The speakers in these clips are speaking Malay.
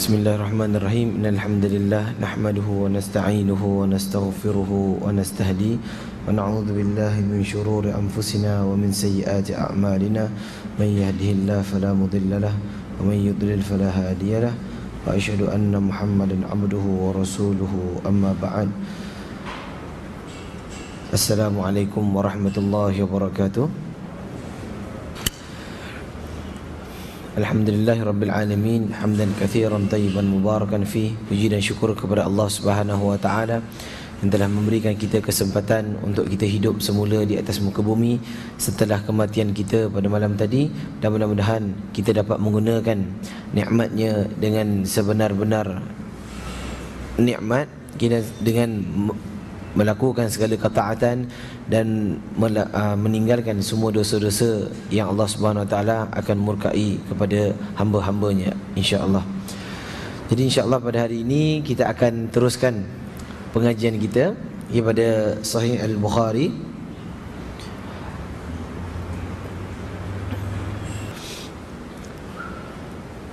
Bismillahirrahmanirrahim. Innal hamdalillah nahmaduhu wa nasta'inuhu wa nastaghfiruhu wa nastahdi wa na'udzu billahi min shururi anfusina wa min sayyiati a'malina. May yahdihillahu fala mudilla lahu wa may yudlil fala hadiya lahu. Wa asyhadu anna Muhammadan 'abduhu wa rasuluhu. Amma ba'd. Assalamualaikum warahmatullahi wabarakatuh. Alhamdulillahirrabbilalamin. Hamdan kathiran tayyiban mubarakan fi. Puji dan syukur kepada Allah subhanahu wa ta'ala yang telah memberikan kita kesempatan untuk kita hidup semula di atas muka bumi setelah kematian kita pada malam tadi. Dan mudah-mudahan kita dapat menggunakan nikmatnya dengan sebenar-benar nikmat, kita dengan melakukan segala ketaatan dan meninggalkan semua dosa-dosa yang Allah Subhanahu Wa Taala akan murkai kepada hamba-hambanya, insya-Allah. Jadi insya-Allah pada hari ini kita akan teruskan pengajian kita daripada Sahih Al-Bukhari.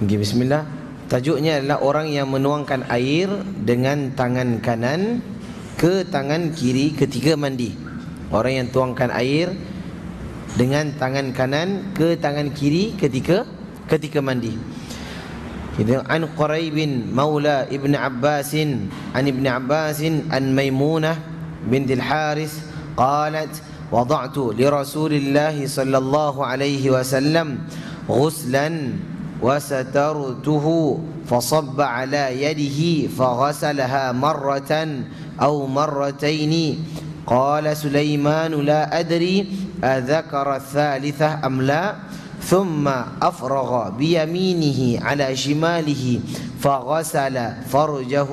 Okay, bismillah. Tajuknya adalah orang yang menuangkan air dengan tangan kanan ke tangan kiri ketika mandi. Orang yang tuangkan air dengan tangan kanan ke tangan kiri ketika mandi. Kita an Quraib bin Maula Ibn Abbas an Ibn Abbas an Maimunah binti Al-Haris qalat wada'tu li Rasulillah sallallahu alaihi wasallam ghuslan wa satartuhu fasabba ala yadihi faghasalaha marratan أو مرتين. قال سليمان لا أدري أذكر الثالثة أم لا. ثم أفرغ بيمينه على شماله فغسل فرجه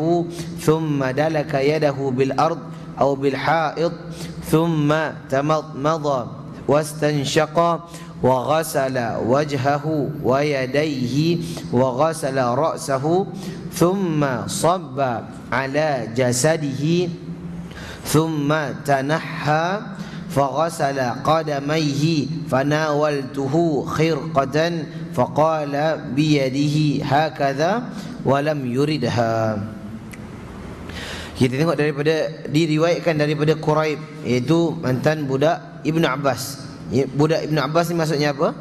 ثم دلك يده بالأرض أو بالحائط ثم تمضمض واستنشق وغسل وجهه ويديه وغسل رأسه ثم صب على جسده ثم تنحى فغسل قدميه فناولته خرقة فقال بيده هكذا ولم يردها. Kita tengok diriwayatkan daripada Quraib, iaitu mantan budak Ibn Abbas. Budak Ibn Abbas ni maksudnya apa?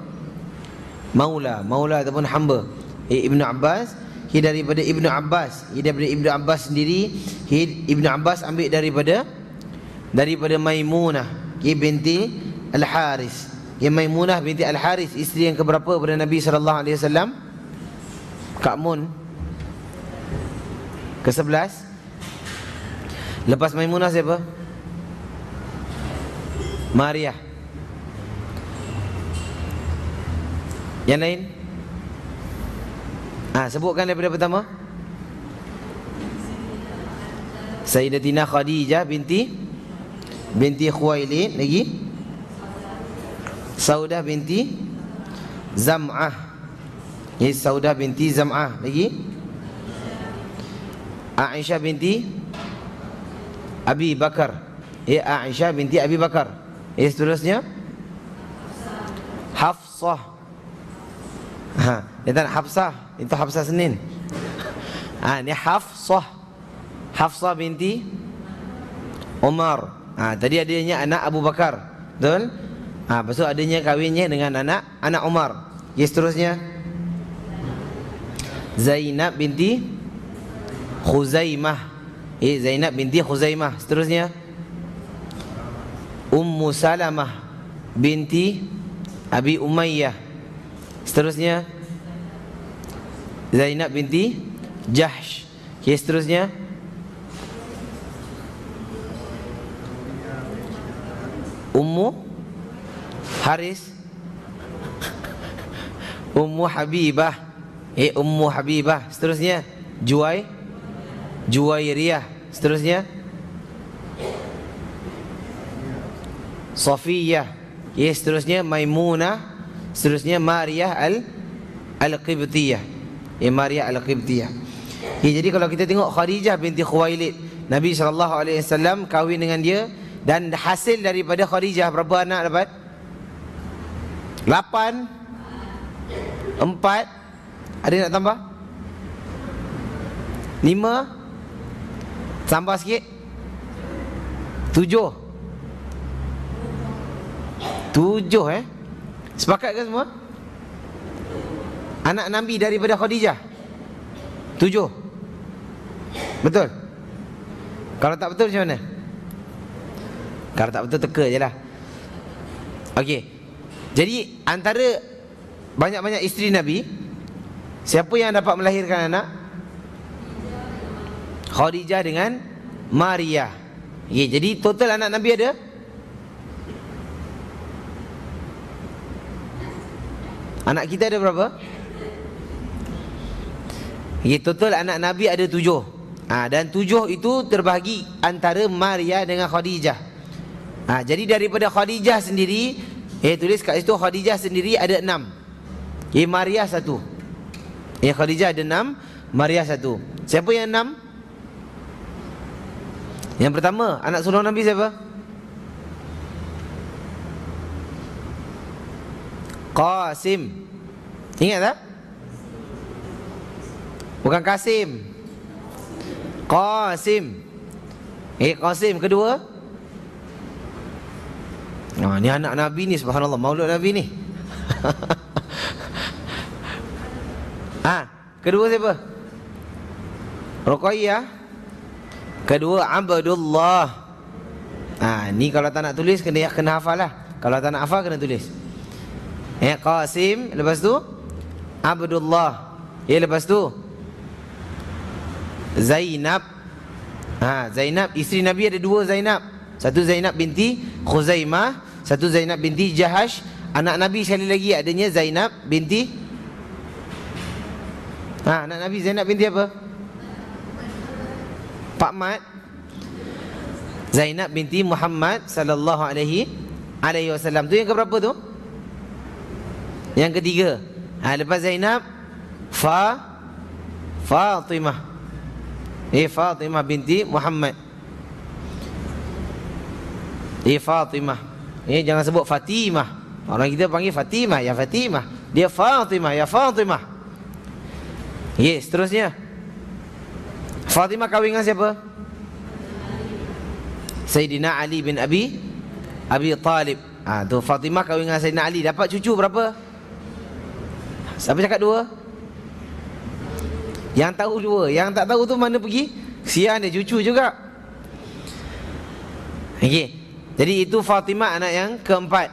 Maula ataupun hamba Ibn Abbas. Daripada Ibn Abbas, daripada Ibn Abbas sendiri. Ibn Abbas ambil daripada Maimunah binti Al-Haris. Maimunah binti Al-Haris, isteri yang keberapa pada Nabi sallallahu alaihi wasallam? Kak Mun ke-11. Lepas Maimunah siapa? Maria. Yang lain? Sebutkan daripada pertama. Sayyidatina Khadijah binti Khuwailid. Lagi Saudah binti Zam'ah. Saudah binti Zam'ah. Lagi Aisyah binti Abi Bakar. Aisyah binti Abi Bakar. Seterusnya Hafsah. Dia tak Hafsah. Itu Hafsah Senin. Ni Hafsah binti Umar. Tadi adanya anak Abu Bakar, betul? Lepas tu adanya kahwinnya dengan anak Umar. Seterusnya Zainab binti Khuzaimah. Zainab binti Khuzaimah. Seterusnya Ummu Salamah binti Abi Umayyah. Seterusnya Zainab binti Jahsh. Seterusnya Ummu Haris. Ummu Habibah. Ummu Habibah. Seterusnya Juwairiyah. Seterusnya Safiyah. Seterusnya Maimunah. Seterusnya Maria Al-Qibtiyah. Maria Al-Qibtiyah. Jadi kalau kita tengok Khadijah binti Khuwailid, Nabi SAW kahwin dengan dia. Dan hasil daripada Khadijah berapa anak dapat? 8. 4. Ada nak tambah? 5. Tambah sikit. 7. 7 Sepakat ke semua? Anak Nabi daripada Khadijah 7. Betul? Kalau tak betul macam mana? Kalau tak betul teka je lah. Okey. Jadi antara banyak-banyak isteri Nabi, siapa yang dapat melahirkan anak? Khadijah dengan Maria. Okay, jadi total anak Nabi ada? Anak kita ada berapa? Okay, total anak Nabi ada 7. Dan 7 itu terbahagi antara Maria dengan Khadijah. Jadi daripada Khadijah sendiri, tulis kat situ Khadijah sendiri ada 6. Maria 1. Khadijah ada 6, Maria 1. Siapa yang 6? Yang pertama, anak sulung Nabi siapa? Qasim. Ingat tak? Bukan Kasim. Qasim. Qasim kedua. Ni anak Nabi ni, subhanallah, maulud Nabi ni. Kedua siapa? Ruqayyah. Kedua Abdullah. Ni kalau tak nak tulis kena hafal lah. Kalau tak nak hafal kena tulis. Qasim, lepas tu Abdullah. Lepas tu Zainab. Zainab, isteri Nabi ada 2 Zainab. Satu Zainab binti Khuzaimah, satu Zainab binti Jahash. Anak Nabi sekali lagi adanya Zainab binti anak Nabi Zainab binti apa? Pak Mat. Zainab binti Muhammad sallallahu alaihi wasallam. Tu yang keberapa tu? Yang ketiga. Lepas Zainab Fatimah. Fatimah binti Muhammad. Fatimah. Jangan sebut Fatimah. Orang kita panggil Fatimah, ya Fatimah. Dia Fatimah, ya Fatimah. Seterusnya. Fatimah kahwin dengan siapa? Sayyidina Ali bin Abi Talib. Tu Fatimah kahwin dengan Sayyidina Ali. Dapat cucu berapa? Siapa cakap 2? Yang tahu 2. Yang tak tahu tu mana pergi? Kesian dia, cucu juga. Jadi itu Fatimah anak yang keempat.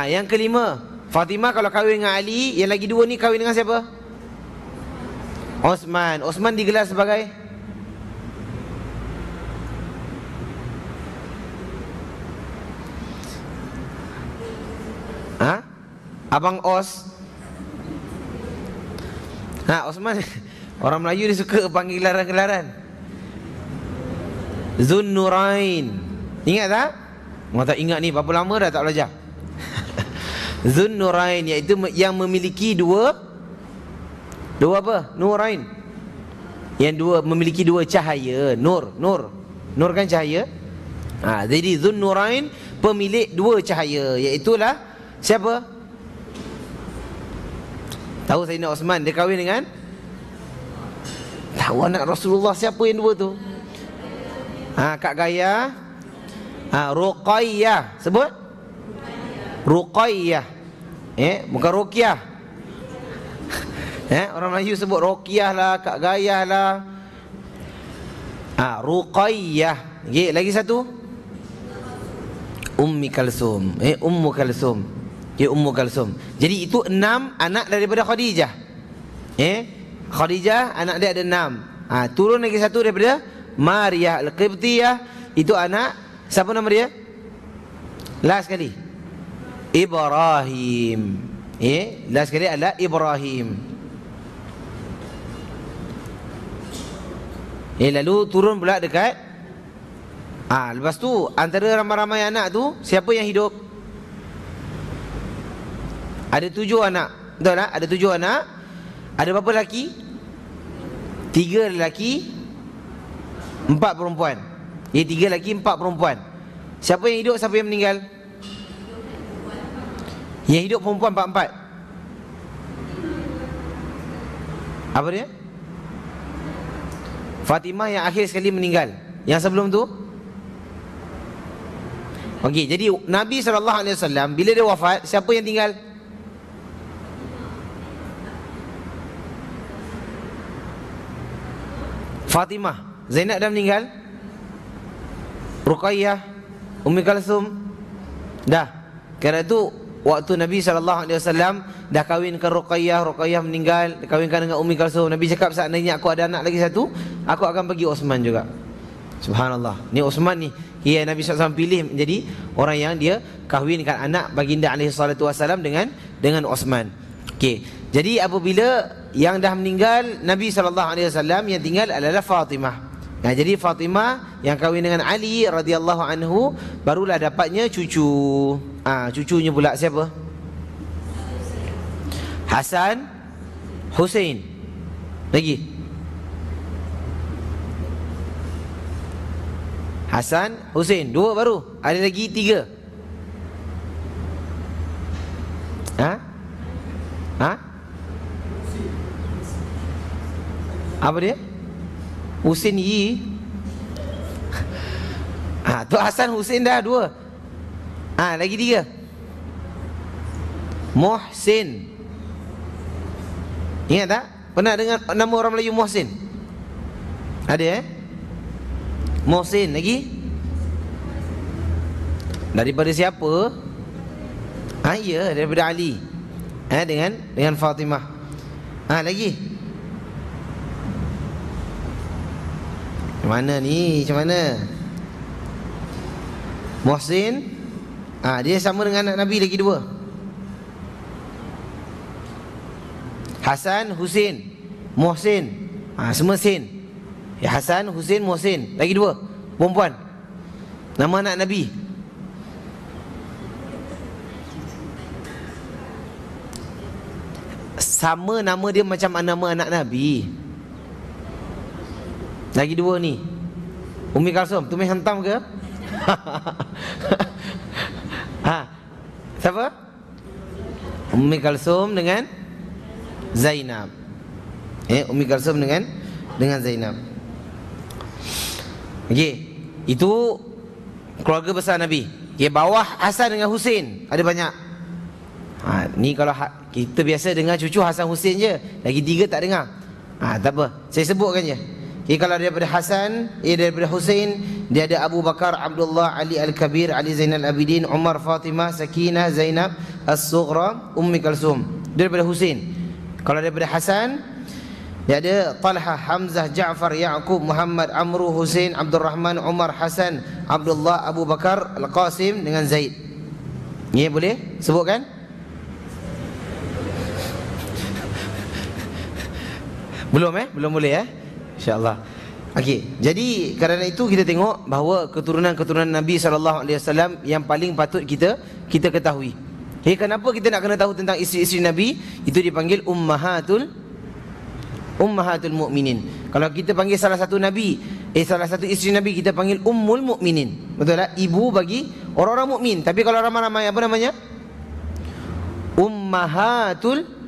Yang kelima, Fatimah kalau kahwin dengan Ali, yang lagi 2 ni kahwin dengan siapa? Osman. Osman digelar sebagai Abang Os. Osman. Orang Melayu dia suka panggil gelaran-gelaran. Zunnurain. Ingat tak? Orang tak ingat ni, berapa lama dah tak belajar. Zunnurain, iaitu yang memiliki dua apa? Nurain. Yang memiliki 2 cahaya. Nur kan cahaya. Jadi Zunnurain pemilik 2 cahaya, iaitulah siapa? Tahu Sayyidina Osman, dia kahwin dengan? Tahu anak Rasulullah siapa yang 2 tu? Kak Gaya. Ruqayyah. Sebut? Ruqayyah. Bukan Ruqyah. Orang Melayu sebut Ruqyah lah, Kak Gaya lah. Ruqayyah. Lagi satu? Ummi Kalsum. Ummu Kalsum. Ummu Kalsum. Jadi itu 6 anak daripada Khadijah. Khadijah anak dia ada 6. Turun lagi satu daripada Maria Al-Qibtiyah. Itu anak, siapa nama dia? Last sekali, Ibrahim. Last sekali adalah Ibrahim. Lalu turun pula dekat. Lepas tu antara ramai-ramai anak tu, siapa yang hidup? Ada 7 anak. Betul tak? Ada 7 anak. Ada berapa lelaki? 3 lelaki, 4 perempuan. 3 lelaki, 4 perempuan. Siapa yang hidup, siapa yang meninggal? Yang hidup perempuan 4. Apa dia? Fatimah yang akhir sekali meninggal. Yang sebelum tu? Okey, jadi Nabi SAW bila dia wafat, siapa yang tinggal? Fatimah. Zainab dah meninggal? Ruqayyah, Ummi Kalsum dah. Kerana itu waktu Nabi SAW dah kahwinkan Ruqayyah, Ruqayyah meninggal, kahwinkan dengan Ummi Kalsum, Nabi cakap seandainya aku ada anak lagi satu, aku akan bagi Osman juga. Subhanallah. Ni Osman ni Nabi SAW pilih menjadi orang yang dia kahwinkan anak baginda SAW dengan Osman. Okey. Jadi apabila yang dah meninggal Nabi SAW, yang tinggal adalah Fatimah. Nah, jadi Fatimah yang kahwin dengan Ali radhiyallahu anhu barulah dapatnya cucu. Cucunya pula siapa? Hasan, Husain. Lagi Hasan, Husain, 2 baru. Ada lagi 3. Apa dia? Husain Yi. Tu Hasan, Husain dah 2. Lagi 3. Muhsin. Ingat tak? Pernah dengar nama orang Melayu Muhsin? Ada Muhsin lagi? Daripada siapa? Ya, daripada Ali. Dengan Fatimah. Lagi? Macam mana ni? Macam mana? Muhsin. Dia sama dengan anak Nabi lagi 2. Hasan, Husain, Muhsin. Semua Sin. Hasan, Husain, Muhsin. Lagi 2 perempuan. Nama anak Nabi. Sama nama dia macam nama anak Nabi. Lagi 2 ni. Ummi Kalsum. Tumis hentam ke? Siapa? Ummi Kalsum dengan Zainab. Ummi Kalsum dengan Zainab. Okey, itu keluarga besar Nabi. Bawah Hasan dengan Husain ada banyak. Ni kalau kita biasa dengar cucu Hasan Husain je, lagi 3 tak dengar. Tak apa, saya sebutkan je. Kalau daripada Hasan, daripada Husain, dia ada Abu Bakar, Abdullah, Ali Al-Kabir, Ali Zainal Abidin, Umar, Fatimah, Sakinah, Zainab, As-Sughra, Ummi Kalsum. Daripada Husain. Kalau daripada Hasan, dia ada Talha, Hamzah, Ja'far, Ya'qub, Muhammad, Amru, Husain, Abdul Rahman, Umar, Hasan, Abdullah, Abu Bakar, Al-Qasim dengan Zaid. Ni boleh sebutkan? Belum Belum boleh InsyaAllah. Okey, jadi kerana itu kita tengok bahawa keturunan-keturunan Nabi SAW yang paling patut kita ketahui. Kenapa kita nak kena tahu tentang isteri-isteri Nabi? Itu dipanggil Ummahatul Mu'minin. Kalau kita panggil salah satu Nabi, salah satu isteri Nabi, kita panggil Ummul Mu'minin. Betul tak? Ibu bagi orang-orang mukmin. Tapi kalau ramai-ramai, apa namanya? Ummahatul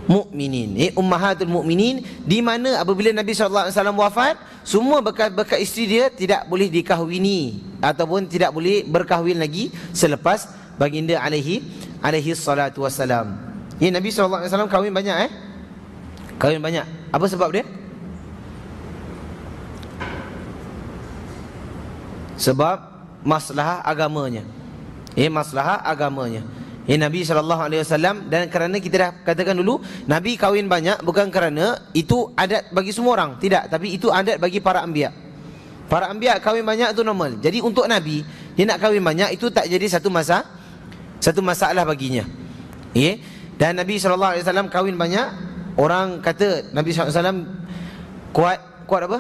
Mu'minin. Ummahatul Mu'minin, di mana apabila Nabi SAW wafat, semua bekas-bekas isteri dia tidak boleh dikahwini ataupun tidak boleh berkahwin lagi selepas baginda alaihi salatu wassalam. Nabi SAW kahwin banyak kahwin banyak. Apa sebab dia? Sebab maslahah agamanya. Maslahah agamanya. Nabi SAW, dan kerana kita dah katakan dulu, Nabi kahwin banyak bukan kerana itu adat bagi semua orang, tidak, tapi itu adat bagi para anbiya. Para anbiya kahwin banyak itu normal. Jadi untuk Nabi, dia nak kahwin banyak itu tak jadi satu masalah baginya. Dan Nabi SAW kahwin banyak. Orang kata Nabi SAW kuat apa?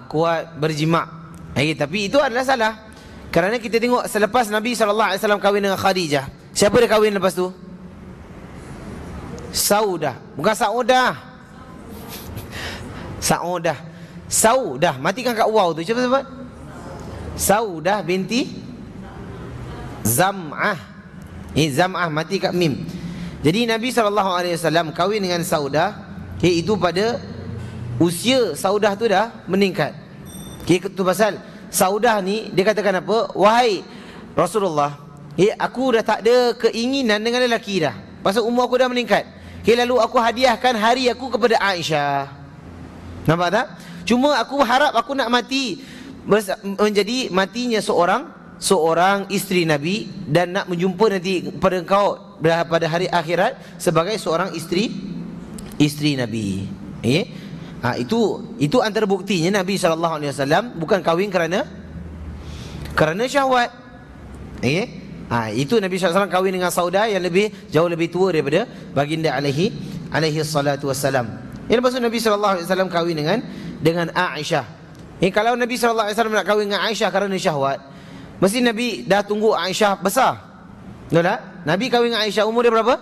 Kuat berjima'. Tapi itu adalah salah. Kerana kita tengok selepas Nabi SAW kahwin dengan Khadijah, siapa dia kahwin lepas tu? Saudah. Bukan Saudah. Saudah. Matikan kat waw tu. Siapa sebut? Saudah binti Zam'ah. Zam'ah mati kat mim. Jadi Nabi SAW kahwin dengan Saudah. Itu pada usia Saudah tu dah meningkat. Itu pasal Saudah ni dia katakan apa? Wahai Rasulullah, aku dah tak ada keinginan dengan lelaki dah. Pasal umur aku dah meningkat. Lalu aku hadiahkan hari aku kepada Aisyah. Nampak tak? Cuma aku harap aku nak mati menjadi matinya seorang isteri Nabi, dan nak menjumpa nanti pada engkau pada hari akhirat sebagai seorang isteri Nabi. Itu antara buktinya Nabi SAW bukan kahwin kerana syahwat. Itu Nabi SAW kahwin dengan Saudah yang jauh lebih tua daripada baginda alaihi salatu wassalam. Lepas tu Nabi SAW kahwin dengan Aisyah. Kalau Nabi SAW nak kahwin dengan Aisyah kerana syahwat, mesti Nabi dah tunggu Aisyah besar. Betul tak? Nabi kahwin dengan Aisyah umur dia berapa?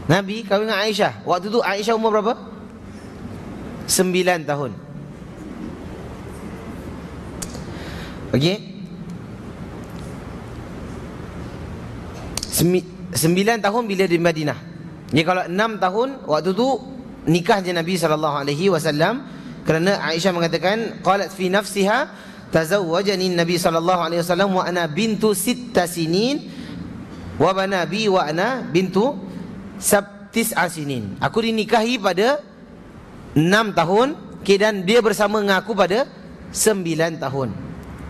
Nabi kahwin dengan Aisyah, waktu tu Aisyah umur berapa? 9 tahun. Okey. 9 tahun bila di Madinah. Jadi kalau 6 tahun waktu tu nikahnya Nabi SAW, kerana Aisyah mengatakan qalat fi nafsiha tazawwajani Nabi SAW wa ana bintu 6 sinin wa bana bi wa ana bintu 9 sinin. Aku dinikahi pada 6 tahun, dan dia bersama dengan aku pada 9 tahun.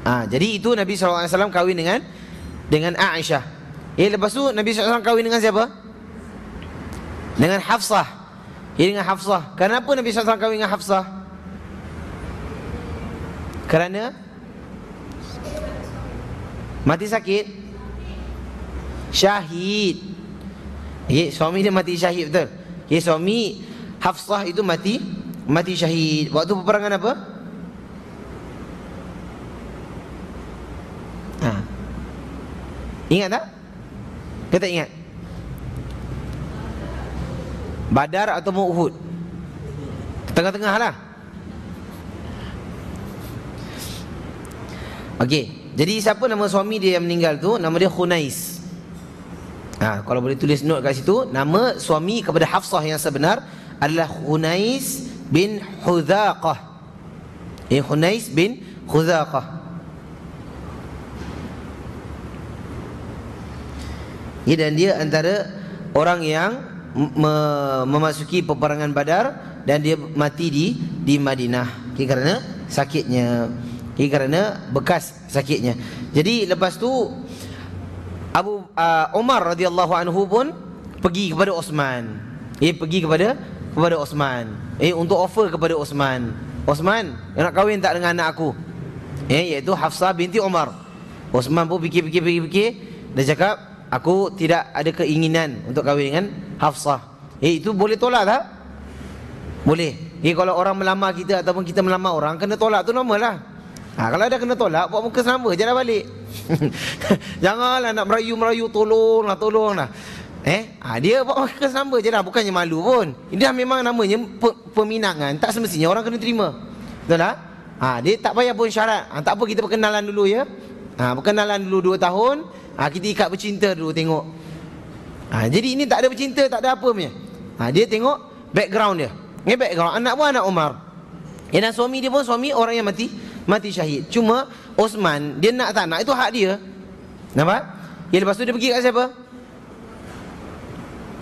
Jadi itu Nabi SAW kahwin dengan Aisyah. Lepas tu Nabi SAW kahwin dengan siapa? Dengan Hafsah. Dengan Hafsah. Kenapa Nabi SAW kahwin dengan Hafsah? Kerana mati sakit, syahid. Suami dia mati syahid, betul? Suami Hafsah itu mati syahid. Waktu peperangan apa? Ingat tak? Kita ingat Badar atau Uhud? Tengah-tengah lah. Okey, jadi siapa nama suami dia yang meninggal tu? Nama dia Khunais. Kalau boleh tulis note kat situ, nama suami kepada Hafsah yang sebenar adalah Khunais bin Hudzaqah. Khunais bin Hudzaqah. Dan dia antara orang yang memasuki peperangan Badar, dan dia mati di Madinah kerana sakitnya, kerana bekas sakitnya. Jadi lepas tu Umar radhiyallahu anhu pun pergi kepada Osman. Pergi kepada Osman untuk offer kepada Osman, nak kahwin tak dengan anak aku, iaitu Hafsah binti Umar. Osman pun fikir, dia cakap, aku tidak ada keinginan untuk kahwin dengan Hafsah. Itu boleh tolak tak? Boleh. Kalau orang melamar kita ataupun kita melamar orang, kena tolak tu normal lah. Kalau ada kena tolak, buat muka selamba je dah balik. Janganlah nak merayu-merayu, tolonglah. Dia buat muka selamba je lah, bukannya malu pun. Ini dah memang namanya peminangan, tak semestinya orang kena terima. Betul tak? Dia tak payah pun syarat. Tak apa, kita perkenalan dulu ya. Perkenalan dulu 2 tahun. Kita ikat bercinta dulu, tengok. Jadi ini tak ada bercinta, tak ada apa punya. Dia tengok background dia. Background anak pun anak Umar. Dan suami dia pun suami orang yang mati syahid. Cuma Osman, dia nak tak nak, itu hak dia. Nampak? Lepas tu dia pergi kat siapa?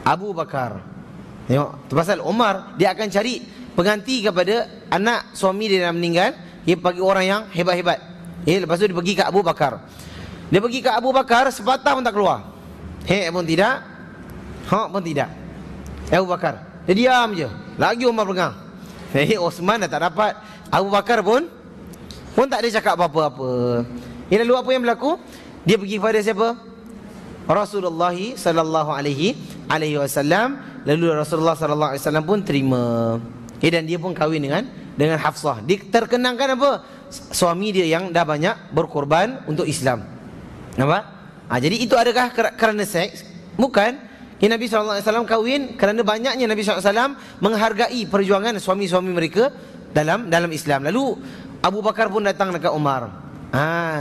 Abu Bakar. Tengok, pasal Umar dia akan cari pengganti kepada anak suami dia yang meninggal. Dia bagi orang yang hebat-hebat. Lepas tu dia pergi ke Abu Bakar. Dia pergi ke Abu Bakar, sepatah pun tak keluar. Pun tidak, pun tidak. Abu Bakar dia diam je. Lagi Umar pegang. Osman dah tak dapat. Abu Bakar pun tak ada cakap apa-apa. Lalu apa yang berlaku? Dia pergi kepada siapa? Rasulullah sallallahu alaihi wasallam. Lalu Rasulullah sallallahu alaihi wasallam pun terima. Dan dia pun kahwin dengan Hafsah. Dia terkenangkan apa? Suami dia yang dah banyak berkorban untuk Islam. Nampak? Jadi itu adakah kerana seks? Bukan. Nabi SAW kahwin kerana banyaknya Nabi SAW menghargai perjuangan suami-suami mereka dalam Islam. Lalu Abu Bakar pun datang dekat Umar.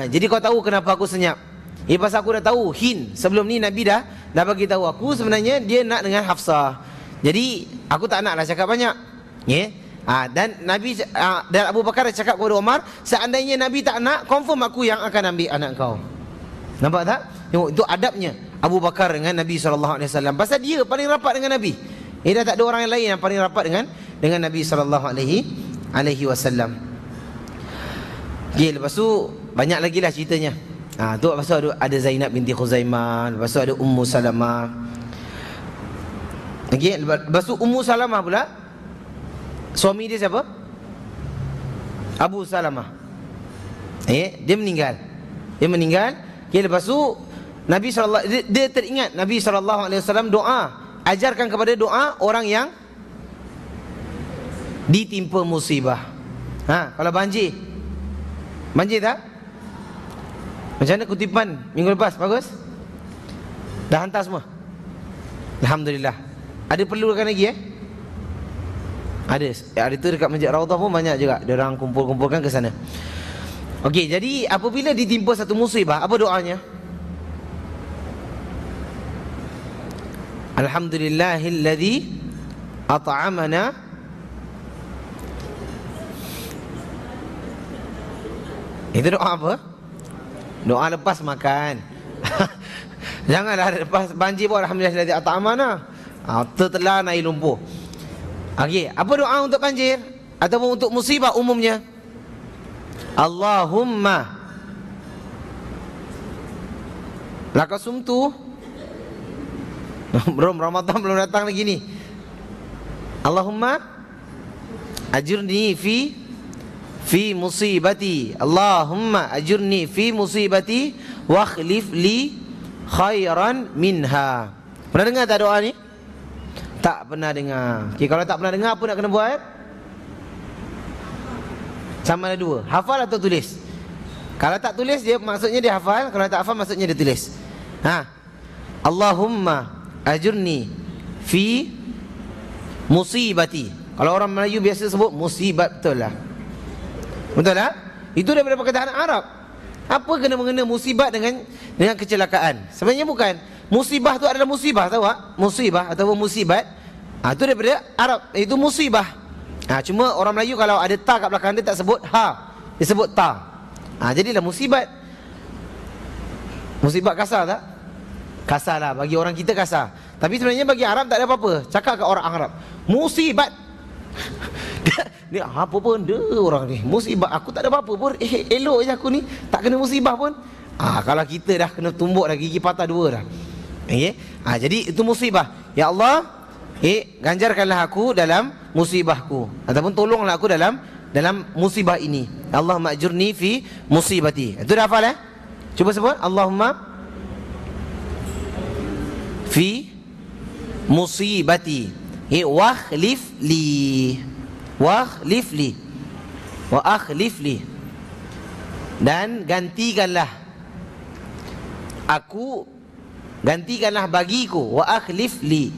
Jadi kau tahu kenapa aku senyap? Pasal aku dah tahu Hind sebelum ni Nabi dah bagi tahu aku sebenarnya dia nak dengan Hafsah. Jadi aku tak naklah cakap banyak. Dan Nabi dan Abu Bakar cakap kepada Umar, seandainya Nabi tak nak, confirm aku yang akan ambil anak kau. Nampak tak? Tengok, itu adabnya Abu Bakar dengan Nabi SAW. Pasal dia paling rapat dengan Nabi. Dah tak ada orang lain yang paling rapat dengan Nabi SAW. Lepas tu banyak lagi lah ceritanya. Tu lepas tu ada Zainab binti Khuzaimah, lepas tu ada Ummu Salamah. Lepas tu Ummu Salamah pula, suami dia siapa? Abu Salamah. Dia meninggal. Lepas tu Nabi SAW, dia teringat Nabi SAW doa, ajarkan kepada doa orang yang ditimpa musibah. Kalau banjir tak? Macam mana kutipan minggu lepas? Bagus? Dah hantar semua? Alhamdulillah. Ada perlukan lagi Ada tu dekat Masjid Raudhah pun banyak juga. Dia orang kumpul-kumpulkan ke sana. Okey, jadi apabila ditimpa satu musibah, apa doanya? Alhamdulillahilladzi at'amana Itu doa apa? Doa lepas makan. Janganlah lepas banjir pun alhamdulillahilladzi at'amana. Tertelan air lumpur. Apa doa untuk banjir ataupun untuk musibah umumnya? Allahumma lakasumtu. Ramadan belum datang lagi ni. Allahumma ajurni fi musibati. Allahumma ajurni fi musibati wa akhlif li khairan minha. Pernah dengar tak doa ni? Tak pernah dengar. Kalau tak pernah dengar, apa nak kena buat? Sama ada dua, hafal atau tulis. Kalau tak tulis, dia maksudnya dia hafal. Kalau tak hafal, maksudnya dia tulis. Allahumma ajurni fi musibati. Kalau orang Melayu biasa sebut musibat, betul lah. Betul lah? Itu daripada perkataan Arab. Apa kena mengena musibat dengan kecelakaan? Sebenarnya bukan. Musibah tu adalah musibah, tahu tak? Musibah ataupun musibat, itu daripada Arab. Itu musibah. Cuma orang Melayu kalau ada ta kat belakang dia tak sebut ha, dia sebut ta. Jadilah musibat. Musibat kasar tak? Kasar lah, bagi orang kita kasar. Tapi sebenarnya bagi Arab tak ada apa-apa. Cakap kat orang Arab, musibat. Dia apa pun dia orang ni, musibah. Aku tak ada apa-apa pun, elok je aku ni, tak kena musibah pun. Kalau kita dah kena tumbuk dah, gigi patah dua dah. Jadi itu musibah. Ya Allah, ganjarkanlah aku dalam musibahku, ataupun tolonglah aku dalam musibah ini. Allahumma ajurni fi musibati. Itu dah hafal Cuba sebut Allahumma fi musibati wa akhlif li wa akhlif li, dan gantikanlah aku, gantikanlah bagiku, wa akhlif li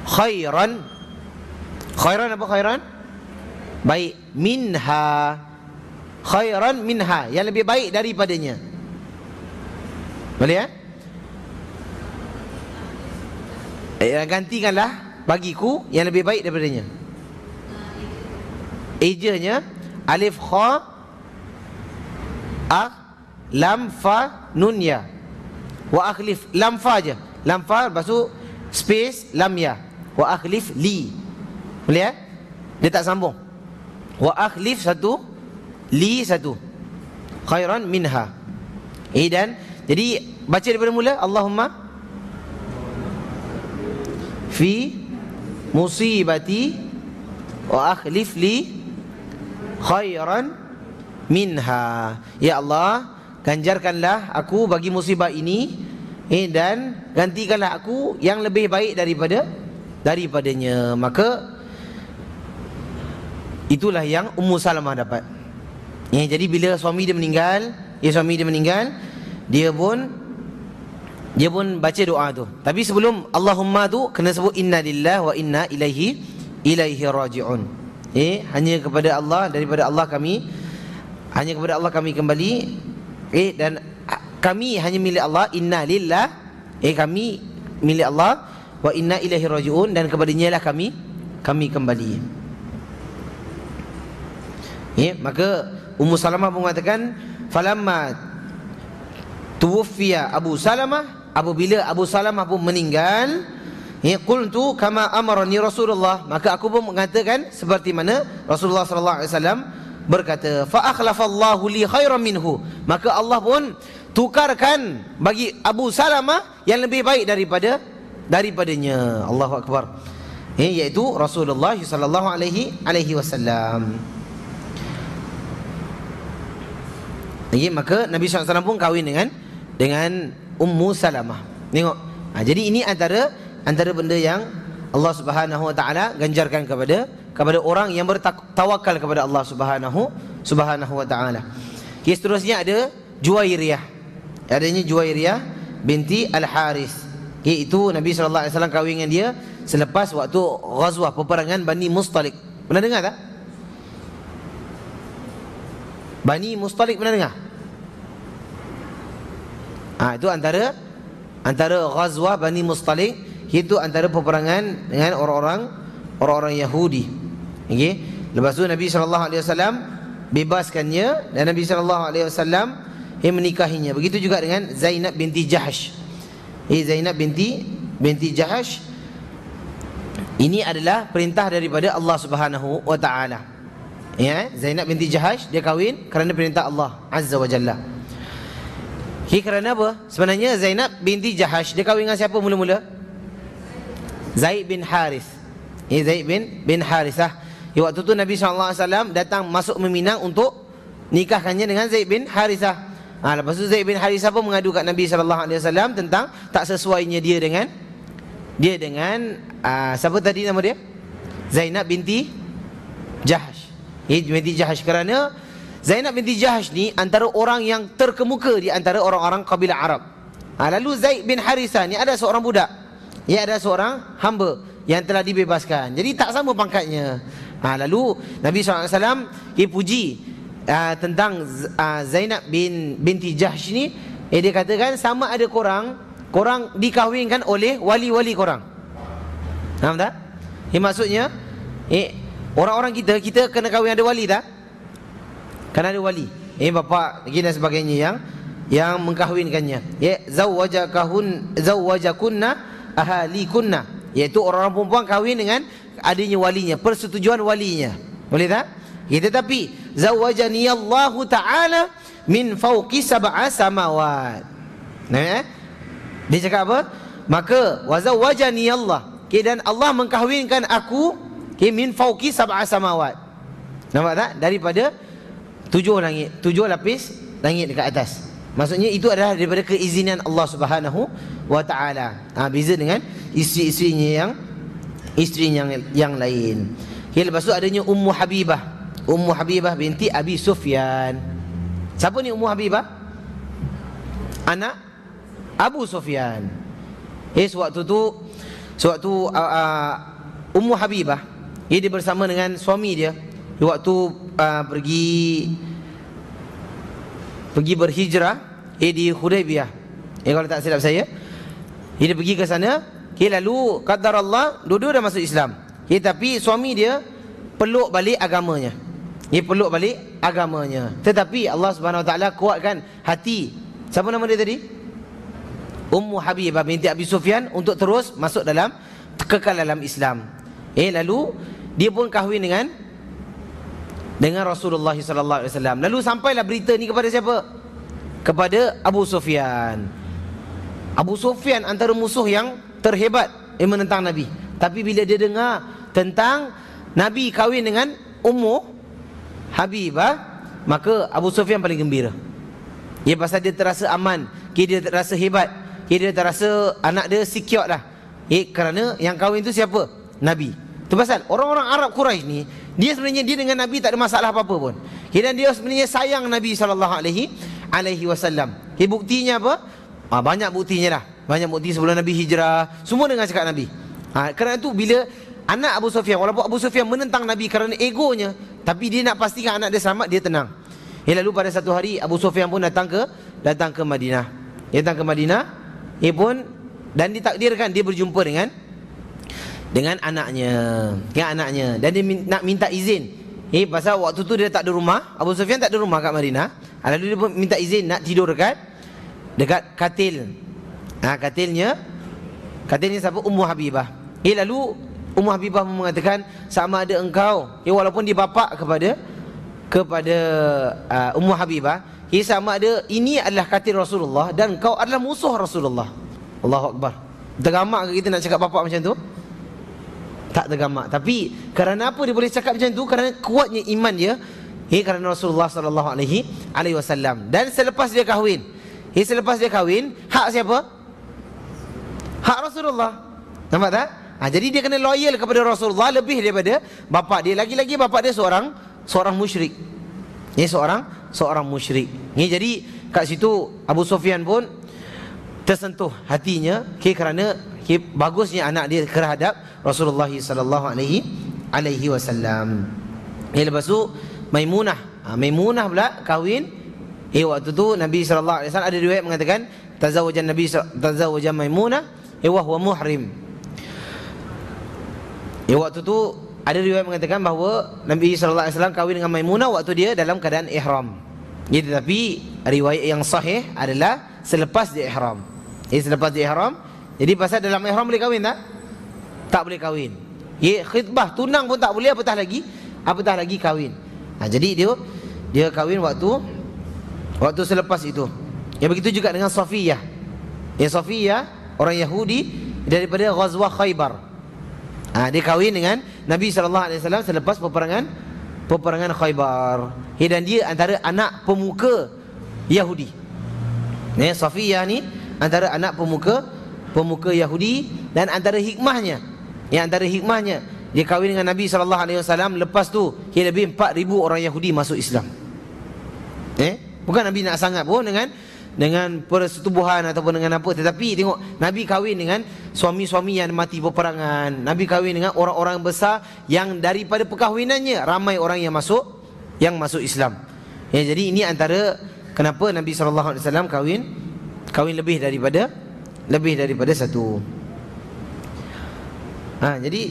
khairan. Khairan apa khairan? Baik. Minha. Khairan minha, yang lebih baik daripadanya. Boleh gantikanlah bagiku yang lebih baik daripadanya. Ejanya alif kha lam fa nun ya. Wa akhlif, lam fa je. Lam fa lepas tu space lam ya. Wa akhlif li. Boleh Dia tak sambung. Wa akhlif satu, li satu. Khairan minha. Dan jadi baca daripada mula, Allahumma fi musibati wa akhlif li khairan minha. Ya Allah, ganjarkanlah aku bagi musibah ini, dan gantikanlah aku yang lebih baik daripadanya. Maka itulah yang Ummu Salamah dapat. Jadi bila suami dia meninggal, dia pun baca doa tu. Tapi sebelum Allahumma tu kena sebut inna lillahi wa inna ilaihi raji'un. Hanya kepada Allah, daripada Allah kami, hanya kepada Allah kami kembali. Dan kami hanya milik Allah, inna lillah, kami milik Allah, wa inna ilaihi rajiun, dan kepadanya lah kami kembali. Maka Ummu Salamah pun mengatakan, falamma tuwfiya Abu Salamah, apabila Abu Salamah pun meninggal, qultu kama amarani Rasulullah, maka aku pun mengatakan seperti mana Rasulullah sallallahu alaihi wasallam berkata, fa akhlafallahu li khairan minhu, maka Allah pun tukarkan bagi Abu Salamah yang lebih baik daripadanya. Allahu akbar. Iaitu Rasulullah sallallahu alaihi wasallam. Maka Nabi SAW pun kahwin dengan Ummu Salamah. Tengok. Jadi ini antara benda yang Allah Subhanahu Wa Taala ganjarkan kepada orang yang bertawakal kepada Allah Subhanahu Wa Taala. Seterusnya ada Juwairiyah. Adanya Juwairiyah binti Al-Haris. Itu Nabi sallallahu alaihi wasallam kahwin dengan dia selepas waktu ghazwah peperangan Bani Mustalik. Pernah dengar tak? Bani Mustalik pernah dengar? Itu antara ghazwah Bani Mustalik, itu antara peperangan dengan orang-orang Yahudi. Lepas tu Nabi sallallahu alaihi wasallam bebaskannya, dan Nabi sallallahu alaihi wasallam menikahinya. Begitu juga dengan Zainab binti Jahsh. Zainab binti Jahsh ini adalah perintah daripada Allah Subhanahu Wa Taala. Zainab binti Jahsh dia kahwin kerana perintah Allah Azza wa Jalla. Kerana apa? Sebenarnya Zainab binti Jahsh dia kahwin dengan siapa mula-mula? Zaid bin Haris. Zaid bin Harisah. Waktu tu Nabi SAW datang masuk meminang untuk nikahkannya dengan Zaid bin Harisah. Lepas tu Zaid bin Harisah pun mengadu kat Nabi SAW tentang tak sesuainya dia dengan siapa tadi nama dia? Zainab binti Jahsh. Binti Jahsh, kerana Zainab binti Jahsh ni antara orang yang terkemuka di antara orang-orang kabilah Arab. Lalu Zaid bin Harisah ni ada seorang budak, ada seorang hamba yang telah dibebaskan. Jadi tak sama pangkatnya. Lalu Nabi SAW puji tentang Zainab binti Jahsh ni. Dia katakan sama ada korang dikahwinkan oleh wali-wali korang. Faham tak? Maksudnya orang-orang kita kena kahwin ada wali tak? Kena ada wali. Bapa dan sebagainya yang mengkahwinkannya. Zawwajakunna ahalikunna, iaitu orang-orang perempuan kahwin dengan adanya walinya, persetujuan walinya. Boleh tak? Tetapi zawwajani Allah Ta'ala min fawqi sab'a samawat. Dia cakap apa? Maka wazawwajani Allah, dan Allah mengkahwinkan aku min fawqi sab'a samawat. Nampak tak? Daripada 7 lapis langit dekat atas. Maksudnya itu adalah daripada keizinan Allah Subhanahu Wa Taala. Beza dengan isteri-isterinya yang lain. Lepas tu adanya Ummu Habibah binti Abi Sufyan. Siapa ni Ummu Habibah? Anak Abu Sufyan. Sewaktu Ummu Habibah dia bersama dengan suami dia waktu pergi berhijrah di Hudaybiyah. Kalau tak silap saya, dia pergi ke sana. Lalu qadarallah dua-dua dah masuk Islam. Tapi suami dia peluk balik agamanya. Tetapi Allah Subhanahu Wa Taala kuatkan hati. Siapa nama dia tadi? Ummu Habibah binti Abi Sufyan untuk terus masuk kekal dalam Islam. Lalu dia pun kahwin dengan Rasulullah sallallahu alaihi wasallam. Lalu sampailah berita ni kepada siapa? Kepada Abu Sufyan. Abu Sufyan antara musuh yang terhebat yang menentang Nabi. Tapi bila dia dengar tentang Nabi kahwin dengan Ummu Habibah, maka Abu Sufyan paling gembira. Pasal dia terasa aman, dia terasa hebat, dia terasa anak dia secure dah. Kerana yang kahwin tu siapa? Nabi. Tu pasal orang-orang Arab Quraisy ni, dia sebenarnya dengan Nabi tak ada masalah apa-apa pun. Dan dia sebenarnya sayang Nabi sallallahu alaihi wasallam. Buktinya apa? Banyak buktinya dah. Banyak bukti sebelum Nabi hijrah, semua dengan cakap Nabi. Kerana tu bila anak Abu Sufyan, walaupun Abu Sufyan menentang Nabi kerana egonya, tapi dia nak pastikan anak dia selamat, dia tenang. Lalu pada satu hari Abu Sufyan pun datang ke Madinah. Dia datang ke Madinah, dan ditakdirkan dia berjumpa dengan anaknya. Dan dia nak minta izin. Pasal waktu tu dia tak ada rumah, Abu Sufyan tak ada rumah kat Madinah. Lalu dia pun minta izin nak tidur dekat katil. Katilnya siapa? Ummu Habibah. Lalu Ummu Habibah mengatakan, sama ada engkau, walaupun dia bapa kepada Ummu Habibah, sama ada ini adalah katil Rasulullah dan kau adalah musuh Rasulullah. Allahu Akbar. Tergamak ke kita nak cakap bapa macam tu? Tak tergamak. Tapi kerana apa dia boleh cakap macam tu? Kerana kuatnya iman dia, kerana Rasulullah sallallahu alaihi wasallam. Dan selepas dia kahwin, hak siapa? Hak Rasulullah. Nampak tak? Jadi dia kena loyal kepada Rasulullah lebih daripada bapa dia. Lagi-lagi bapa dia seorang musyrik. Seorang musyrik. Jadi kat situ Abu Sufyan pun tersentuh hatinya, kerana bagusnya anak dia terhadap Rasulullah sallallahu alaihi wasallam. Lepas tu Maimunah pula kahwin. Waktu tu Nabi sallallahu alaihi wasallam ada riwayat mengatakan tazawwaja Maimunah wa huwa muhrim. Waktu tu ada riwayat mengatakan bahawa Nabi sallallahu alaihi wasallam kahwin dengan Maimunah waktu dia dalam keadaan ihram. Tetapi riwayat yang sahih adalah selepas dia ihram. Selepas dia ihram. Jadi pasal dalam ihram boleh kahwin tak? Tak boleh kahwin. Khitbah tunang pun tak boleh, apatah lagi kahwin. Jadi dia kahwin waktu selepas itu. Begitu juga dengan Safiyah. Safiyah orang Yahudi daripada Ghazwah Khaybar. Dia kahwin dengan Nabi sallallahu alaihi wasallam selepas peperangan Khaybar. Dan dia antara anak pemuka Yahudi. Safiyah ni antara anak pemuka Yahudi. Dan antara hikmahnya dia kahwin dengan Nabi sallallahu alaihi wasallam, lepas tu lebih 4,000 orang Yahudi masuk Islam. Bukan Nabi nak sangat pun dengan persetubuhan ataupun dengan apa, tetapi tengok Nabi kahwin dengan suami-suami yang mati peperangan. Nabi kahwin dengan orang-orang besar yang daripada perkahwinannya ramai orang yang masuk Islam. Jadi ini antara kenapa Nabi sallallahu alaihi wasallam kahwin lebih daripada satu. Jadi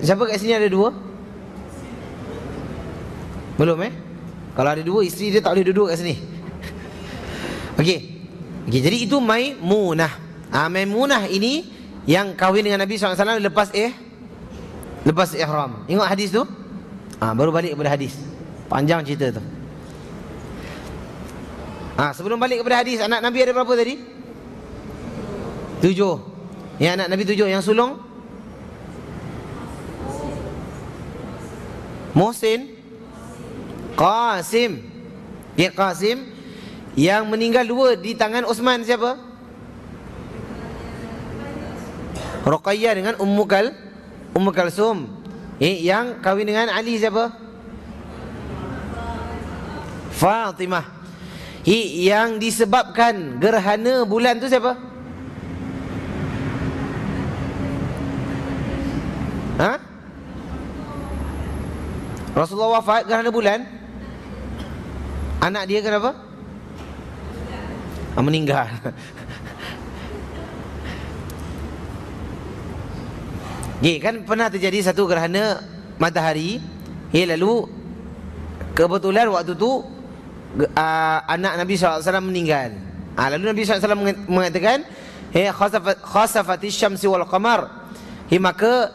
siapa kat sini ada dua? Belum Kalau ada dua, isteri dia tak boleh duduk kat sini. Okey, jadi itu Maimunah. Maimunah ini yang kahwin dengan Nabi SAW lepas ihram. Tengok hadis tu. Baru balik kepada hadis. Panjang cerita tu. Sebelum balik kepada hadis, anak Nabi ada berapa tadi? 7. Yang anak Nabi 7, yang sulung Muhsin, Qasim. Qasim. Yang meninggal 2 di tangan Uthman siapa? Ruqayyah dengan Ummu Kalsum. Yang kahwin dengan Ali siapa? Fatimah. Yang disebabkan gerhana bulan tu siapa? Rasulullah wafat gerhana bulan. Anak dia kenapa? Meninggal. Kan pernah terjadi satu gerhana matahari. Lalu kebetulan waktu tu anak Nabi SAW meninggal. Lalu Nabi SAW mengatakan, khasafati syamsi wal qamar. Maka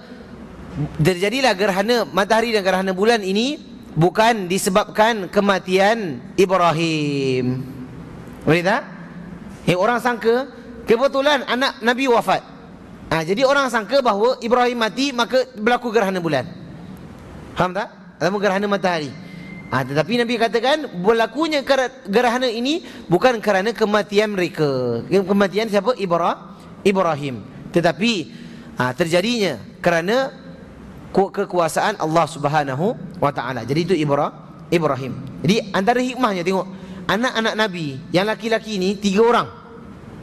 terjadilah gerhana matahari dan gerhana bulan ini bukan disebabkan kematian Ibrahim. Boleh tak? Orang sangka kebetulan anak Nabi wafat. Jadi orang sangka bahawa Ibrahim mati, maka berlaku gerhana bulan. Faham tak? Atau gerhana matahari. Tetapi Nabi katakan berlakunya gerhana ini bukan kerana kematian mereka. Kematian siapa? Ibrahim. Tetapi terjadinya kerana kekuasaan Allah Subhanahu wa taala. Jadi itu Ibrahim. Jadi antara hikmahnya, tengok anak-anak Nabi yang laki-laki ni 3 orang.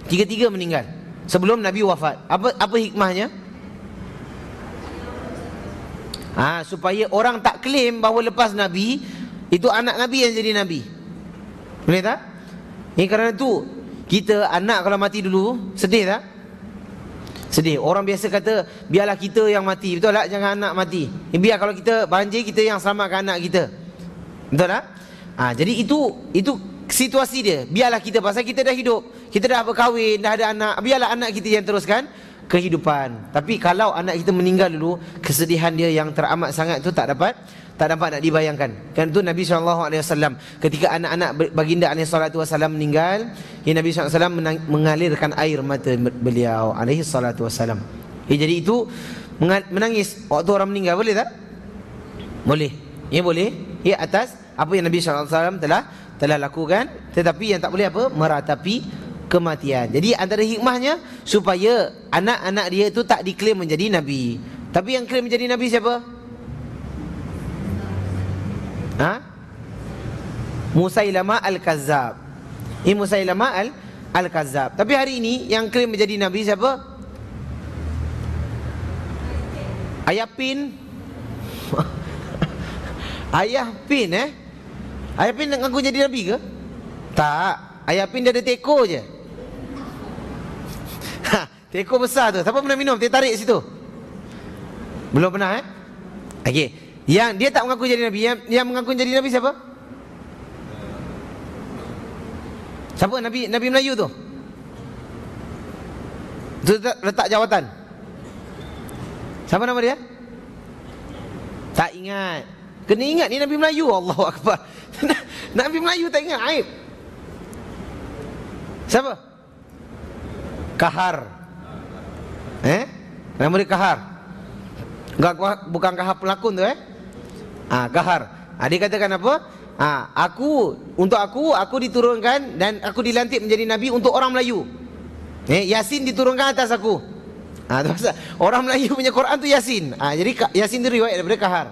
3 meninggal sebelum Nabi wafat. Apa hikmahnya? Supaya orang tak claim bahawa lepas Nabi itu anak Nabi yang jadi Nabi. Boleh tak? Kerana tu kita anak kalau mati dulu sedih tak? Sedih. Orang biasa kata biarlah kita yang mati. Betul tak? Jangan anak mati. Biar kalau kita banjir, kita yang selamatkan anak kita. Betul tak? Jadi itu situasi dia. Biarlah kita, pasal kita dah hidup, kita dah berkahwin, dah ada anak, biarlah anak kita yang teruskan kehidupan. Tapi kalau anak kita meninggal dulu, kesedihan dia yang teramat sangat tu tak dapat nak dibayangkan. Kan tu Nabi SAW ketika anak-anak baginda SAW meninggal, Nabi SAW mengalirkan air mata beliau SAW. Jadi itu menangis waktu orang meninggal, boleh tak? Boleh. Boleh. Atas apa yang Nabi SAW telah lakukan. Tetapi yang tak boleh apa? Meratapi kematian. Jadi antara hikmahnya supaya anak-anak dia itu tak diklaim menjadi Nabi. Tapi yang klaim menjadi Nabi siapa? Musailamah Al-Kazzab. Musailamah Al-Kazzab. Tapi hari ini yang klaim menjadi Nabi siapa? Ayah Pin. Ayah Pin Ayah Pin nak ngaku jadi Nabi ke? Tak. Ayah Pin dia ada teko je. Teko besar tu. Siapa pernah minum teh tarik situ? Belum pernah Okey. Yang dia tak mengaku jadi Nabi. Yang mengaku jadi Nabi siapa? Siapa Nabi Melayu tu? Tu letak jawatan. Siapa nama dia? Tak ingat. Kena ingat ni Nabi Melayu. Allahu Akbar. Nabi Melayu tak ingat, aib. Siapa? Kahar. Nama dia Kahar. Bukan Kahar pelakon tu Kahar. Dia katakan apa? Untuk aku diturunkan dan aku dilantik menjadi Nabi untuk orang Melayu. Yasin diturunkan atas aku. Tu pasal orang Melayu punya Quran tu Yasin. Jadi Yasin tu riwayat daripada Kahar.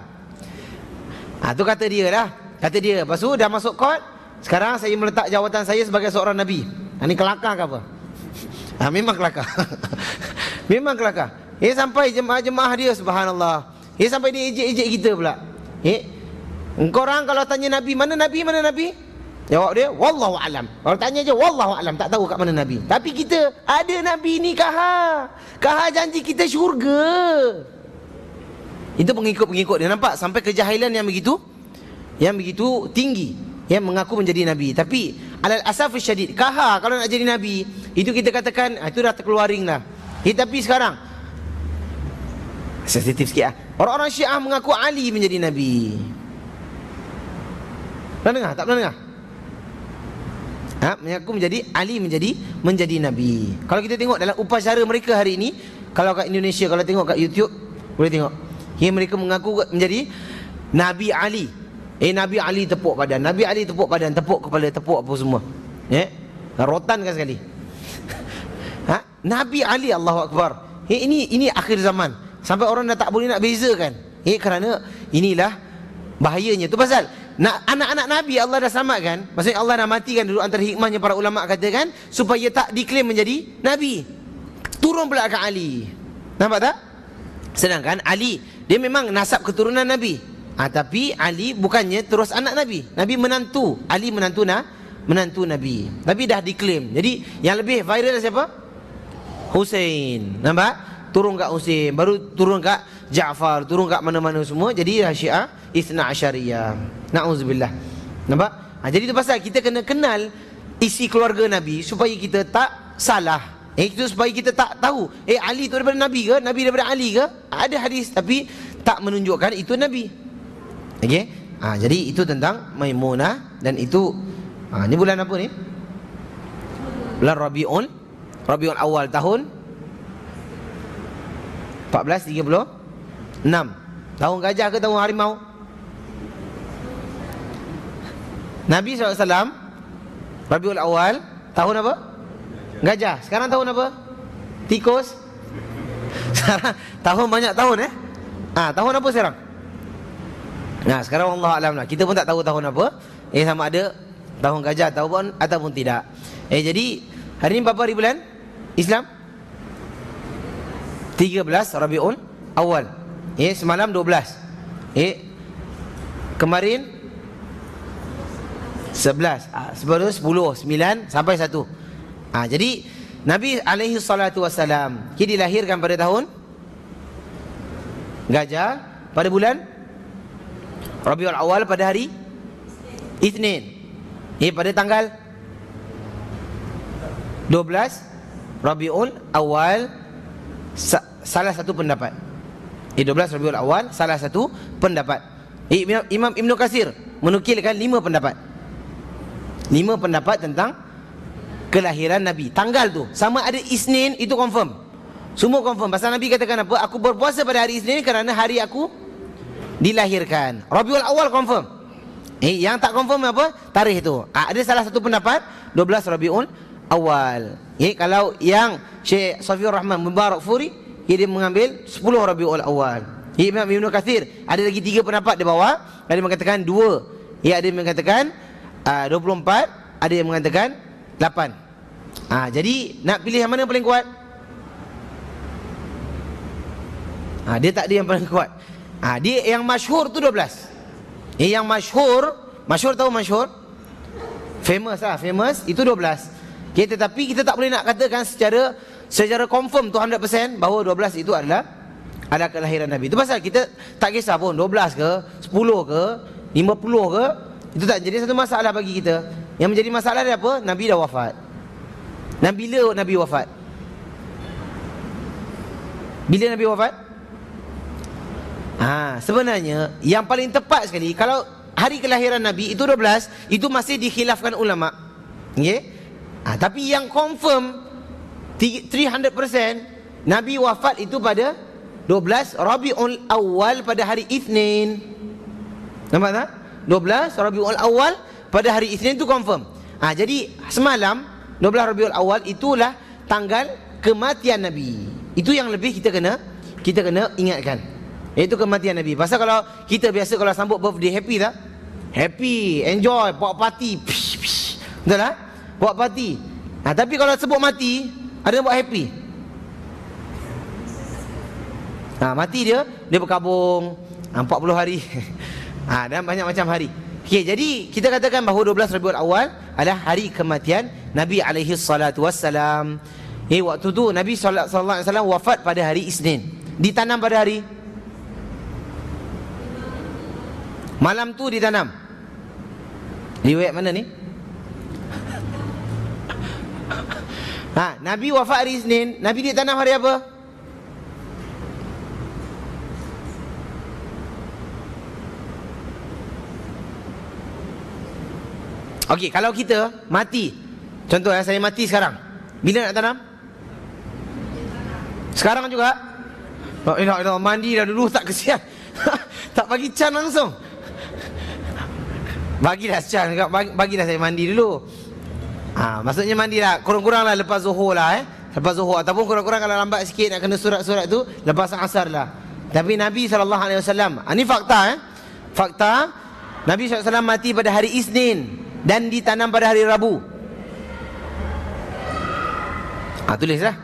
Tu kata dia lah. Kata dia. Lepas tu dah masuk court. Sekarang saya meletak jawatan saya sebagai seorang Nabi. Ni kelakar ke apa? Memang kelakar. Memang kelakar. Sampai jemaah-jemaah dia, subhanallah. Sampai dia ejek-ejek kita pula. Engkau orang kalau tanya Nabi, mana Nabi, mana Nabi? Jawab dia, wallahu alam. Kalau tanya je, wallahu alam, tak tahu kat mana Nabi. Tapi kita, ada Nabi ni Kahar. Kahar janji kita syurga. Itu pengikut-pengikut dia, nampak? Sampai kejahilan yang begitu tinggi, yang mengaku menjadi Nabi. Tapi alal asafus syadid, Kahar kalau nak jadi Nabi, itu kita katakan, itu dah terkeluaring lah. Tapi sekarang sensitif sikit orang-orang Syiah mengaku Ali menjadi Nabi. Pernah dengar? Tak pernah dengar? Mengaku menjadi Ali menjadi Nabi. Kalau kita tengok dalam upacara mereka hari ini, kalau kat Indonesia, kalau tengok kat YouTube, boleh tengok. Mereka mengaku menjadi Nabi Ali. Nabi Ali tepuk badan, Nabi Ali tepuk badan, tepuk kepala, tepuk apa semua. Rotan kan sekali. Nabi Ali, Allahu Akbar. Ini akhir zaman. Sampai orang dah tak boleh nak bezakan. Kerana inilah bahayanya. Tu pasal anak-anak Nabi Allah dah selamatkan. Maksudnya Allah dah matikan dulu. Antara hikmahnya para ulama katakan supaya tak diklaim menjadi Nabi. Turun pula ke Ali. Nampak tak? Sedangkan Ali, dia memang nasab keturunan Nabi. Tapi Ali bukannya terus anak Nabi. Nabi menantu. Ali menantu Nabi. Tapi dah diklaim. Jadi yang lebih viral siapa? Hussein. Nampak? Turun kat Husain, baru turun kat Ja'far, turun kat mana-mana semua. Jadi Syiah Ithna Asyariyah. Na'udzubillah. Nampak? Jadi itu pasal kita kena kenal isi keluarga Nabi supaya kita tak salah. Itu supaya kita tak tahu Ali tu daripada Nabi ke? Nabi daripada Ali ke? Ada hadis tapi tak menunjukkan itu Nabi. Okey? Jadi itu tentang Maimunah. Dan itu ni bulan apa ni? Bulan Rabiul Awal tahun 1436. Tahun gajah ke tahun harimau? Nabi SAW Rabiul Awal tahun apa? Gajah. Sekarang tahun apa? Tikus. Sekarang tahun banyak tahun tahun apa sekarang? Sekarang Allah alam lah. Kita pun tak tahu tahun apa. Sama ada tahun gajah ataupun tidak. Jadi hari ini berapa hari bulan Islam? 13 Rabiul Awal. Semalam 12. Kemarin 11. Sebelum 10, 9 sampai 1. Jadi Nabi alaihi salatu wassalam dilahirkan pada tahun Gajah pada bulan Rabiul Awal pada hari Isnin. Pada tanggal 12 Rabiul Awal, salah satu pendapat. 12 Rabiul Awal, salah satu pendapat. Imam Ibn Katsir menukilkan 5 pendapat. 5 pendapat tentang kelahiran Nabi. Tanggal tu sama ada Isnin, itu confirm. Semua confirm. Pasal Nabi katakan apa? Aku berpuasa pada hari Isnin kerana hari aku dilahirkan. Rabiul Awal confirm. Yang tak confirm apa? Tarikh tu. Ada salah satu pendapat 12 Rabiul Awal. Kalau yang Syekh Safiur Rahman Mubarak Furi, dia mengambil 10 Rabiul Awal. Imam Ibn Katsir ada lagi 3 pendapat di bawah. Ada yang mengatakan 2. Ada yang mengatakan 24. Ada yang mengatakan 8. Jadi nak pilih yang mana paling kuat? Dia tak ada yang paling kuat. Dia yang masyhur tu 12. Yang masyhur tahu masyhur? Famous lah, famous itu 12. Tetapi kita tak boleh nak katakan secara confirm tu 100% bahawa 12 itu adalah kelahiran Nabi. Itu pasal kita tak kisah pun 12 ke, 10 ke, 50 ke, itu tak jadi satu masalah bagi kita. Yang menjadi masalah dia apa? Nabi dah wafat. Dan bila Nabi wafat? Bila Nabi wafat? Sebenarnya yang paling tepat sekali, kalau hari kelahiran Nabi itu 12, itu masih dikhilafkan ulama. Tapi yang confirm 300% Nabi wafat itu pada 12 Rabiul Awal pada hari Isnin. Nampak tak? 12 Rabiul Awal pada hari Isnin itu confirm. Jadi semalam 12 Rabiul Awal itulah tanggal kematian Nabi. Itu yang lebih kita kena ingatkan. Iaitu kematian Nabi. Pasal kalau kita biasa kalau sambut birthday, happy tak? Happy, enjoy, buat party. Betul tak? Buat party. Tapi kalau sebut mati, ada yang buat happy. Mati dia berkabung 40 hari. Dan banyak macam hari. Jadi kita katakan bahawa 12 Rabiul Awal adalah hari kematian Nabi alaihi salatu wassalam. Waktu tu Nabi sallallahu alaihi wasallam wafat pada hari Isnin. Ditanam pada hari malam tu ditanam. Riwayat mana ni? Nabi wafat hari Isnin, Nabi ditanam hari apa? Okey, kalau kita mati, contoh saya mati sekarang, bila nak tanam? Sekarang juga? Mandi dah dulu, tak kesian. Tak bagi can langsung. Bagilah can, bagilah saya mandi dulu. Maksudnya mandilah kurang-kurang lah lepas zuhur lah. Lepas zuhur, ataupun kurang-kurang kalau lambat sikit nak kena surat-surat tu lepas asar lah. Tapi Nabi SAW, ini fakta fakta, Nabi SAW mati pada hari Isnin dan ditanam pada hari Rabu. Tulislah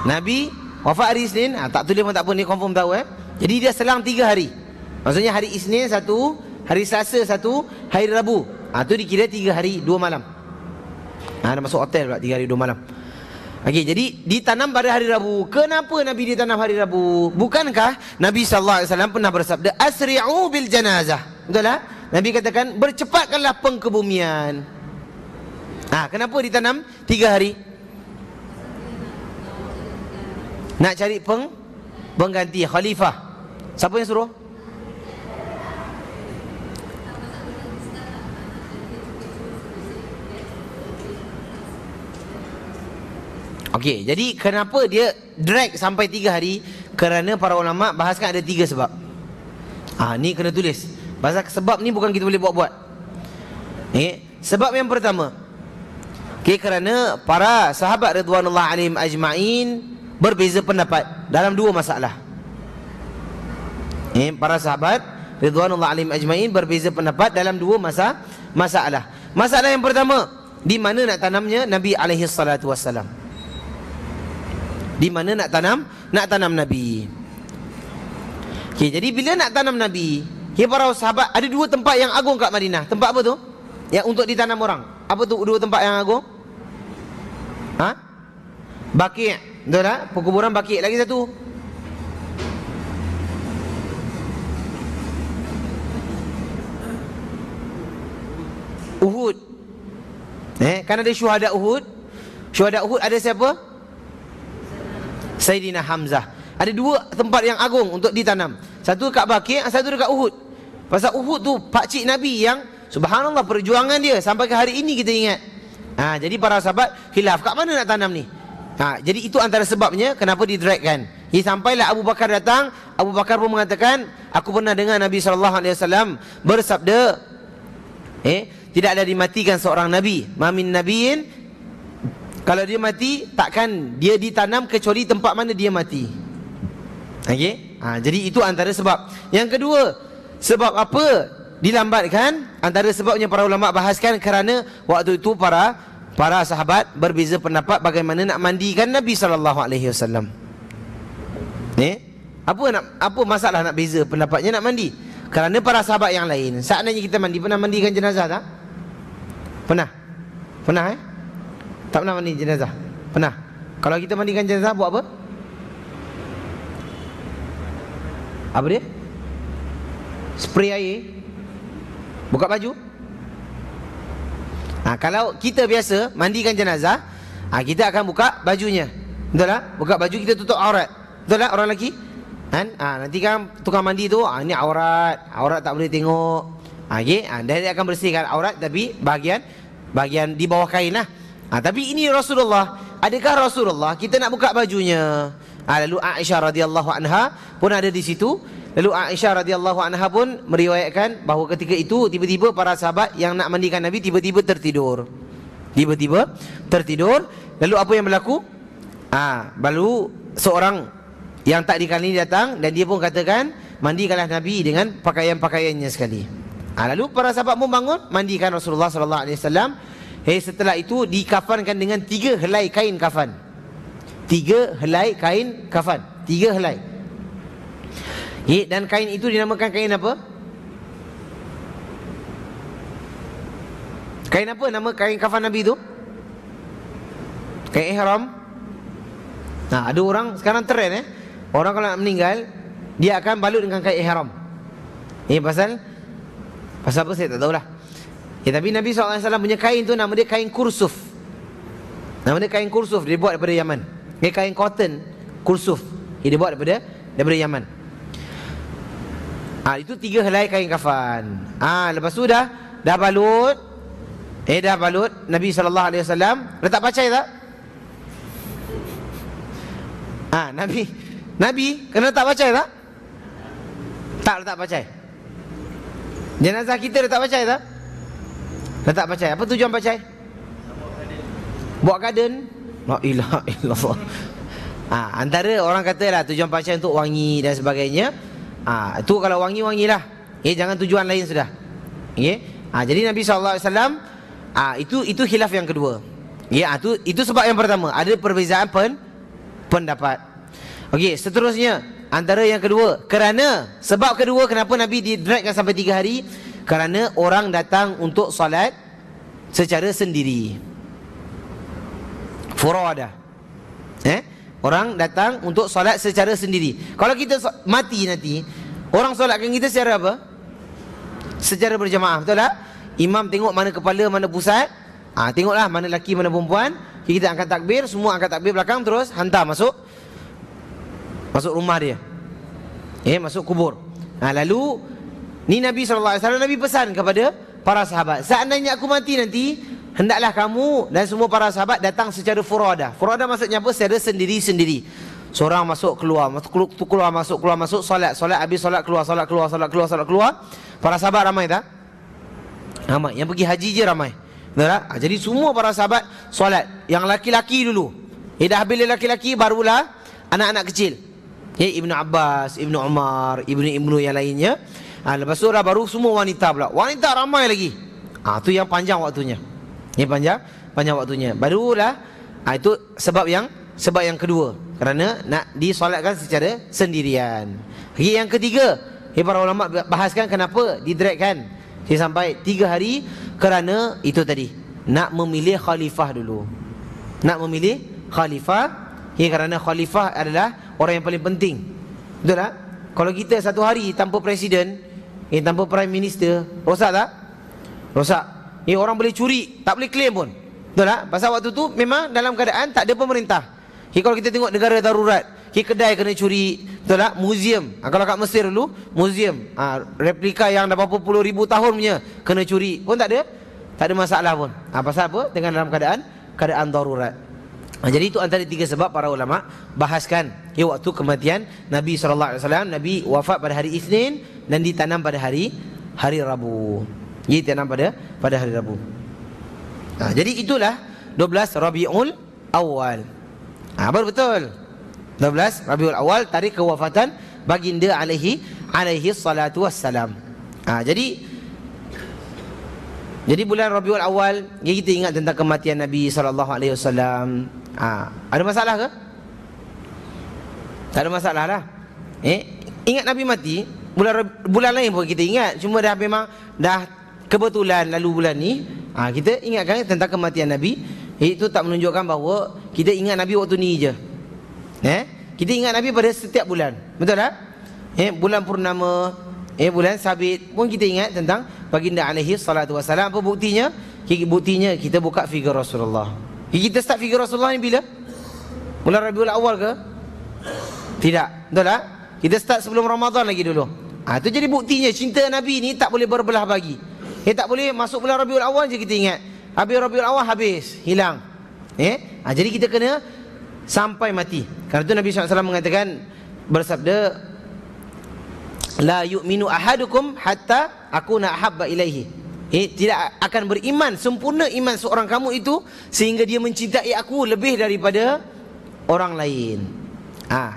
Nabi wafat hari Isnin. Tak tulis pun tak apa, ni confirm tahu. Jadi dia selang 3 hari. Maksudnya hari Isnin 1, hari Selasa 1, hari Rabu. Tu dikira 3 hari 2 malam. Dah masuk hotel pula 3 hari 2 malam. Okey, jadi ditanam pada hari Rabu. Kenapa Nabi ditanam hari Rabu? Bukankah Nabi sallallahu alaihi wasallam pernah bersabda, "Asri'u bil janazah." Betul tak? Nabi katakan, "Bercepatkanlah pengkebumian." Kenapa ditanam 3 hari? Nak cari pengganti khalifah. Siapa yang suruh? Okey, jadi kenapa dia drag sampai 3 hari? Kerana para ulama bahaskan ada 3 sebab. Ni kena tulis. Pasal sebab ni bukan kita boleh buat-buat. Sebab yang pertama, kerana para sahabat radhiyallahu alaihim ajma'in berbeza pendapat dalam 2 masalah. Para sahabat radhiyallahu alaihim ajma'in berbeza pendapat dalam 2 masalah. Masalah yang pertama, di mana nak tanamnya Nabi alaihi salatu wassalam. Di mana nak tanam Nabi. Jadi bila nak tanam Nabi, para sahabat ada 2 tempat yang agung kat Madinah. Tempat apa tu? yang untuk ditanam orang. Apa tu dua tempat yang agung? Ha? Baqi'. Betul tak? Perkuburan Baqi'. Lagi satu. Uhud. Kan ada syuhada Uhud. Syuhada Uhud ada siapa? Sayyidina Hamzah. Ada dua tempat yang agung untuk ditanam. Satu dekat Baqi', satu dekat Uhud. Pasal Uhud tu pakcik Nabi yang subhanallah perjuangan dia sampai ke hari ini kita ingat. Jadi para sahabat khilaf kat mana nak tanam ni. Jadi itu antara sebabnya kenapa didragkan. Sampailah Abu Bakar datang. Abu Bakar pun mengatakan, aku pernah dengar Nabi SAW bersabda, tidak ada dimatikan seorang Nabi. Mamin nabiin, kalau dia mati, takkan dia ditanam kecuali tempat mana dia mati. Jadi itu antara sebab. Yang kedua, sebab apa dilambatkan? Antara sebabnya para ulama bahaskan kerana waktu itu para sahabat berbeza pendapat bagaimana nak mandikan Nabi SAW. Apa masalah nak beza pendapatnya nak mandi? Kerana para sahabat yang lain, seandainya kita mandi, pernah mandikan jenazah tak? Pernah? Pernah Tak pernah mandi jenazah? Pernah? Kalau kita mandikan jenazah buat apa? Apa dia? Spray air, buka baju. Kalau kita biasa mandikan jenazah, kita akan buka bajunya. Betul tak? Buka baju, kita tutup aurat. Betul tak orang lelaki? Nanti kan tukang mandi tu, ini aurat tak boleh tengok. Dan dia akan bersihkan aurat tapi bahagian di bawah kain lah. Tapi ini Rasulullah. Adakah Rasulullah kita nak buka bajunya? Lalu Aisyah radhiyallahu anha pun ada di situ. Lalu Aisyah radhiyallahu anha pun meriwayatkan bahawa ketika itu tiba-tiba para sahabat yang nak mandikan Nabi tiba-tiba tertidur. Lalu apa yang berlaku? Lalu seorang yang tak dikenali datang dan dia pun katakan, mandikanlah Nabi dengan pakaian-pakaiannya sekali. Lalu para sahabat pun bangun, mandikan Rasulullah sallallahu alaihi wasallam. Setelah itu dikafankan dengan 3 helai kain kafan. 3 helai kain kafan. 3 helai. Dan kain itu dinamakan kain apa? Kain apa nama kain kafan Nabi itu? Kain ihram. Ada orang sekarang trend orang kalau nak meninggal, dia akan balut dengan kain ihram. Pasal apa saya tak tahulah. Tapi Nabi SAW punya kain tu nama dia kain kursuf. Nama dia kain kursuf, dia buat daripada Yaman. Kain cotton kursuf. Dia buat daripada Yaman. Itu 3 helai kain kafan. Lepas tu dah balut. Dah balut Nabi SAW letak pacai tak? Nabi kena letak pacai tak? Tak letak pacai. Jenazah kita letak pacai tak? Letak pacai. Apa tujuan pacai? Buat garden. La ilaha illallah. Antara orang katalah tujuan pacai untuk wangi dan sebagainya. Itu kalau wangi-wangilah. Jangan tujuan lain sudah. Jadi Nabi SAW itu khilaf yang kedua. Itu sebab yang pertama. Ada perbezaan pendapat. Seterusnya antara yang kedua, sebab kedua kenapa Nabi didragkan sampai 3 hari? Kerana orang datang untuk solat secara sendiri. Furada. Orang datang untuk solat secara sendiri. Kalau kita mati nanti, orang solatkan kita secara apa? Secara berjamaah, betul tak? Imam tengok mana kepala, mana pusat. Tengoklah mana lelaki, mana perempuan. Kita angkat takbir, semua angkat takbir belakang, terus hantar masuk rumah dia. Masuk kubur. Lalu ni Nabi SAW, Nabi pesan kepada para sahabat, seandainya aku mati nanti, hendaklah kamu dan semua para sahabat datang secara furada. Furada maksudnya apa? Secara sendiri-sendiri. Seorang masuk keluar, masuk solat, habis solat keluar. Para sahabat ramai tak? Ramai. Yang pergi haji je ramai. Betul tak? Jadi semua para sahabat solat. Yang laki-laki dulu. Dah habis laki-laki, barulah anak-anak kecil. Ibnu Abbas, Ibnu Umar, Ibnu yang lainnya. Lepas tu dah baru semua wanita pula. Wanita ramai lagi. Tu yang panjang waktunya. Panjang waktunya. Barulah itu sebab yang kedua. Kerana nak disolatkan secara sendirian. Yang ketiga, para ulama bahaskan kenapa didragkan sampai 3 hari. Kerana itu tadi, nak memilih khalifah dulu. Nak memilih khalifah, kerana khalifah adalah orang yang paling penting. Betul tak? Kalau kita satu hari tanpa presiden, tanpa prime minister, rosak tak? Rosak. Orang boleh curi, tak boleh claim pun. Betul tak? Pasal waktu tu memang dalam keadaan tak ada pemerintah. Kalau kita tengok negara darurat, kedai kena curi, betul tak? Museum, kalau kat Mesir dulu, museum, replika yang dah berapa puluh ribu tahun punya, kena curi pun tak ada masalah pun. Pasal apa? Dengan dalam keadaan darurat. Jadi itu antara 3 sebab para ulama bahaskan waktu kematian Nabi SAW. Nabi wafat pada hari Isnin dan ditanam pada hari Rabu. Jadi ditanam pada hari Rabu. Jadi itulah 12 Rabiul Awal. Baru betul 12 Rabiul Awal, tarikh kewafatan baginda alaihi salatu wassalam. Jadi bulan Rabiul Awal, kita ingat tentang kematian Nabi SAW. Ada masalah ke? Tak ada masalah lah. Ingat Nabi mati, bulan lain pun kita ingat. Cuma memang dah kebetulan lalu bulan ni, kita ingatkan tentang kematian Nabi. Itu tak menunjukkan bahawa kita ingat Nabi waktu ni je. Kita ingat Nabi pada setiap bulan. Betul tak? Bulan purnama, bulan sabit pun kita ingat tentang baginda alaihi salatu wassalam. Apa buktinya? Buktinya kita buka figure Rasulullah. Kita start figure Rasulullah ni bila? Bulan Rabiul Awal ke? Tidak. Betul tak? Kita start sebelum Ramadan lagi dulu. Itu jadi buktinya cinta Nabi ni tak boleh berbelah bagi. Tak boleh masuk bulan Rabiul Awal je kita ingat. Habis Rabiul Awal habis, hilang. Jadi kita kena sampai mati. Karena itu Nabi SAW mengatakan, bersabda, la yu'minu ahadukum hatta akuna ahabba ilaihi. Tidak akan beriman, sempurna iman seorang kamu itu sehingga dia mencintai aku lebih daripada orang lain.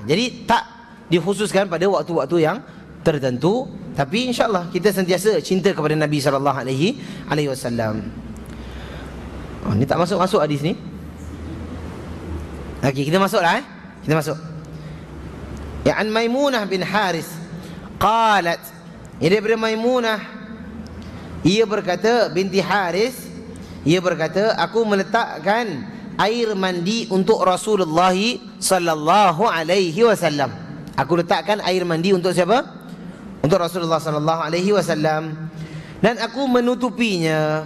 Jadi tak dikhususkan pada waktu-waktu yang tertentu, tapi insya-Allah kita sentiasa cinta kepada Nabi SAW. Ni tak masuk hadis ni. Okey, kita masuklah. Kita masuk. Ya, an Maimunah bin Haris qalat, daripada Maimunah, ia berkata, binti Haris, ia berkata, aku meletakkan air mandi untuk Rasulullah sallallahu alaihi wasallam. Aku letakkan air mandi untuk siapa? Untuk Rasulullah sallallahu alaihi wasallam. Dan aku menutupinya.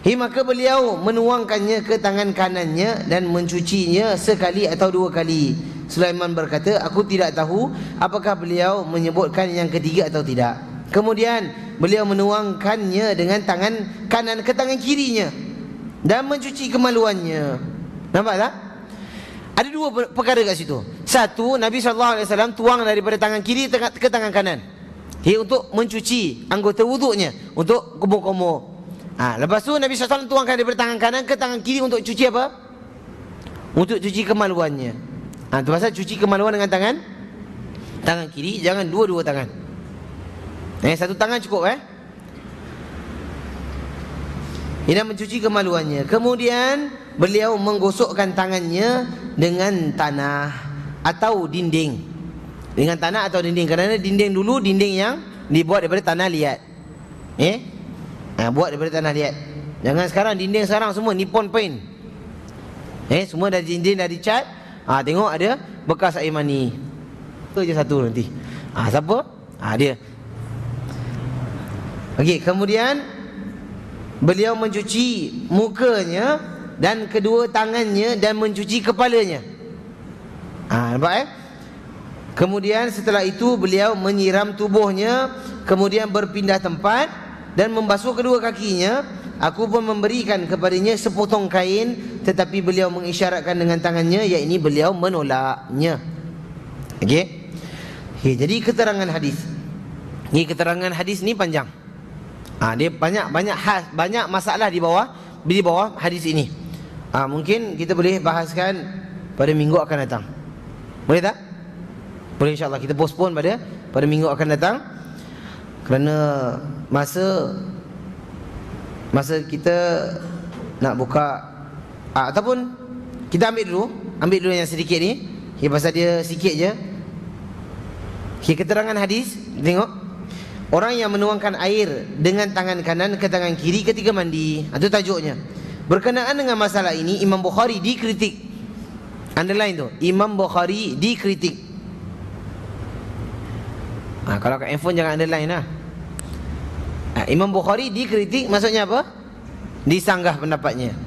Maka beliau menuangkannya ke tangan kanannya dan mencucinya sekali atau 2 kali. Sulaiman berkata, aku tidak tahu apakah beliau menyebutkan yang ketiga atau tidak. Kemudian beliau menuangkannya dengan tangan kanan ke tangan kirinya dan mencuci kemaluannya. Nampak tak? Ada 2 perkara kat situ. Satu, Nabi SAW tuang daripada tangan kiri ke tangan kanan, untuk mencuci anggota wuduknya, untuk kumur-kumur. Lepas tu Nabi SAW tuangkan daripada tangan kanan ke tangan kiri untuk cuci apa? Untuk cuci kemaluannya. Itu pasal cuci kemaluan dengan tangan kiri, jangan 2 tangan. Satu tangan cukup. Ia mencuci kemaluannya. Kemudian beliau menggosokkan tangannya dengan tanah atau dinding. Dengan tanah atau dinding. Kerana dinding dulu, dinding yang dibuat daripada tanah liat. Buat daripada tanah liat. Jangan sekarang, dinding sekarang semua Nippon Paint. Semua dah dinding dah dicat. Tengok ada bekas air mani. Itu je satu nanti. Siapa? Dia. Okey, kemudian beliau mencuci mukanya dan kedua tangannya dan mencuci kepalanya. Nampak Kemudian setelah itu beliau menyiram tubuhnya, kemudian berpindah tempat dan membasuh kedua kakinya. Aku pun memberikan kepadanya sepotong kain, tetapi beliau mengisyaratkan dengan tangannya, yakni beliau menolaknya. Okey. Jadi keterangan hadis. Ini keterangan hadis ni panjang. Dia banyak masalah di bawah hadis ini. Mungkin kita boleh bahaskan pada minggu akan datang. Boleh tak? Boleh, insya-Allah kita postpone pada minggu akan datang. Kerana masa kita nak buka, ataupun kita ambil dulu yang sedikit ni. Pasal dia sikit je. Keterangan hadis, tengok. orang yang menuangkan air dengan tangan kanan ke tangan kiri ketika mandi. Itu tajuknya. Berkenaan dengan masalah ini, Imam Bukhari dikritik. Underline tu, Imam Bukhari dikritik. Kalau kat handphone jangan underline lah. Imam Bukhari dikritik, maksudnya apa? Disanggah pendapatnya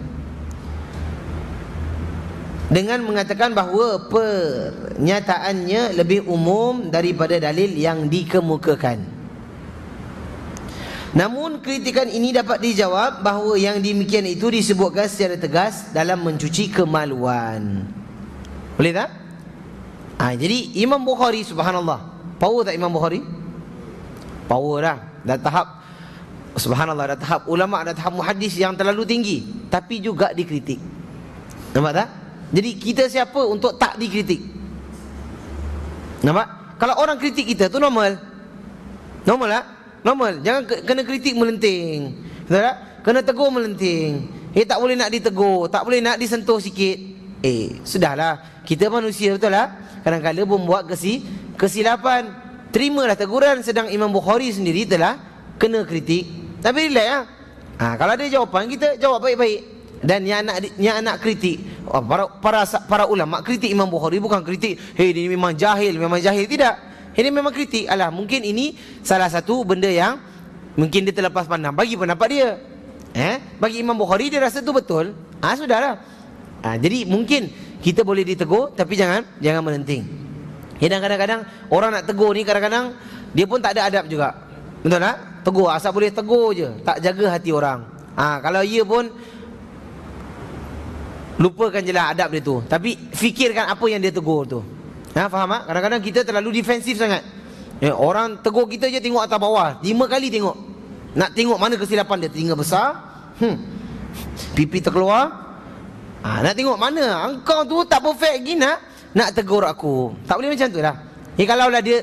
dengan mengatakan bahawa pernyataannya lebih umum daripada dalil yang dikemukakan. Namun kritikan ini dapat dijawab bahawa yang demikian itu disebutkan secara tegas dalam mencuci kemaluan. Boleh tak? Jadi Imam Bukhari, subhanallah, power tak Imam Bukhari? Power dah. Dah tahap, subhanallah, dah tahap ulama', dah tahap muhaddis yang terlalu tinggi, tapi juga dikritik. Nampak tak? Jadi kita siapa untuk tak dikritik? Nampak? Kalau orang kritik kita tu normal. Normal tak? Normal. Jangan kena kritik melenting. Betul tak? Kena tegur melenting. Tak boleh nak ditegur, tak boleh nak disentuh sikit. Sudahlah. Kita manusia, betul tak? Kadang-kadang pun buat kesilapan. Terimalah teguran. Sedang Imam Bukhari sendiri telah kena kritik. Tapi relax lah. Kalau ada jawapan, kita jawab baik-baik. Dan yang nak kritik, para ulama kritik Imam Bukhari bukan kritik, dia memang jahil, tidak. Ini memang kritik. Mungkin ini salah satu benda yang mungkin dia terlepas pandang, bagi pendapat dia. Bagi Imam Bukhari dia rasa tu betul. Sudahlah. Jadi mungkin kita boleh ditegur, tapi jangan melenting. Dan kadang-kadang orang nak tegur ni, kadang-kadang dia pun tak ada adab juga. Betul tak? Tegur, asal boleh tegur je, tak jaga hati orang. Kalau ia pun lupakan je lah adab dia tu, tapi fikirkan apa yang dia tegur tu. Faham tak? Kadang-kadang kita terlalu defensif sangat. Orang tegur kita je tengok atas bawah, 5 kali tengok. Nak tengok mana kesilapan dia. Telinga besar, pipi terkeluar. Nak tengok mana engkau tu tak perfect lagi nak tegur aku. Tak boleh macam tu lah. Kalau lah dia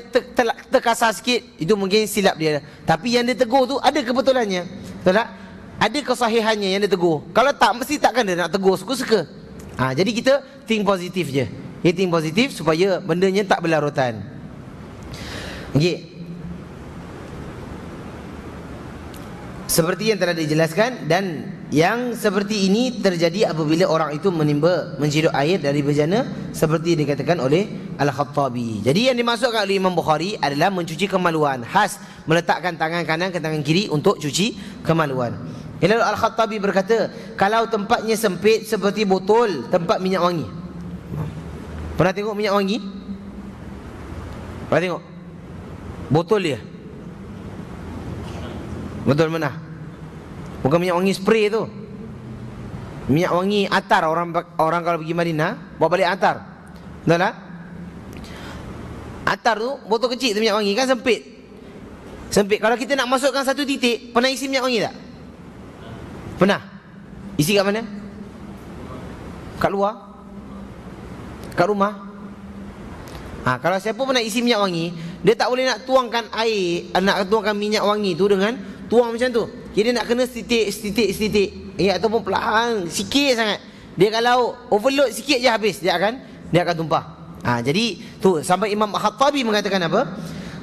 terkasar sikit, itu mungkin silap dia. Tapi yang dia tegur tu ada kebetulannya. Betul tak? Ada kesahihannya yang dia tegur. Kalau tak, mesti takkan dia nak tegur suka-suka. Jadi kita think positif je. Think positif supaya bendanya tak berlarutan. Seperti yang telah dijelaskan, dan yang seperti ini terjadi apabila orang itu menciduk air dari bejana, seperti dikatakan oleh Al-Khattabi. Jadi yang dimaksudkan oleh Imam Bukhari adalah mencuci kemaluan, khas meletakkan tangan kanan ke tangan kiri untuk cuci kemaluan. Lalu Al-Khattabi berkata, kalau tempatnya sempit seperti botol tempat minyak wangi. Pernah tengok minyak wangi? Pernah tengok? Botol dia. Botol mana? Bukan minyak wangi spray tu. Minyak wangi atar. Orang kalau pergi Madinah bawa balik atar. Betul tak? Atar tu, botol kecil tu minyak wangi, kan sempit. Sempit. Kalau kita nak masukkan satu titik, pernah isi minyak wangi tak? Pernah? Isi kat mana? Kat luar? Kat rumah? Kalau siapa pernah isi minyak wangi, dia tak boleh nak tuangkan air, nak tuangkan minyak wangi tu dengan tuang macam tu. Jadi nak kena setitik. Ataupun perlahan, sikit sangat. Dia kalau overload sikit je habis, dia akan tumpah. Jadi tu sampai Imam Khattabi mengatakan apa?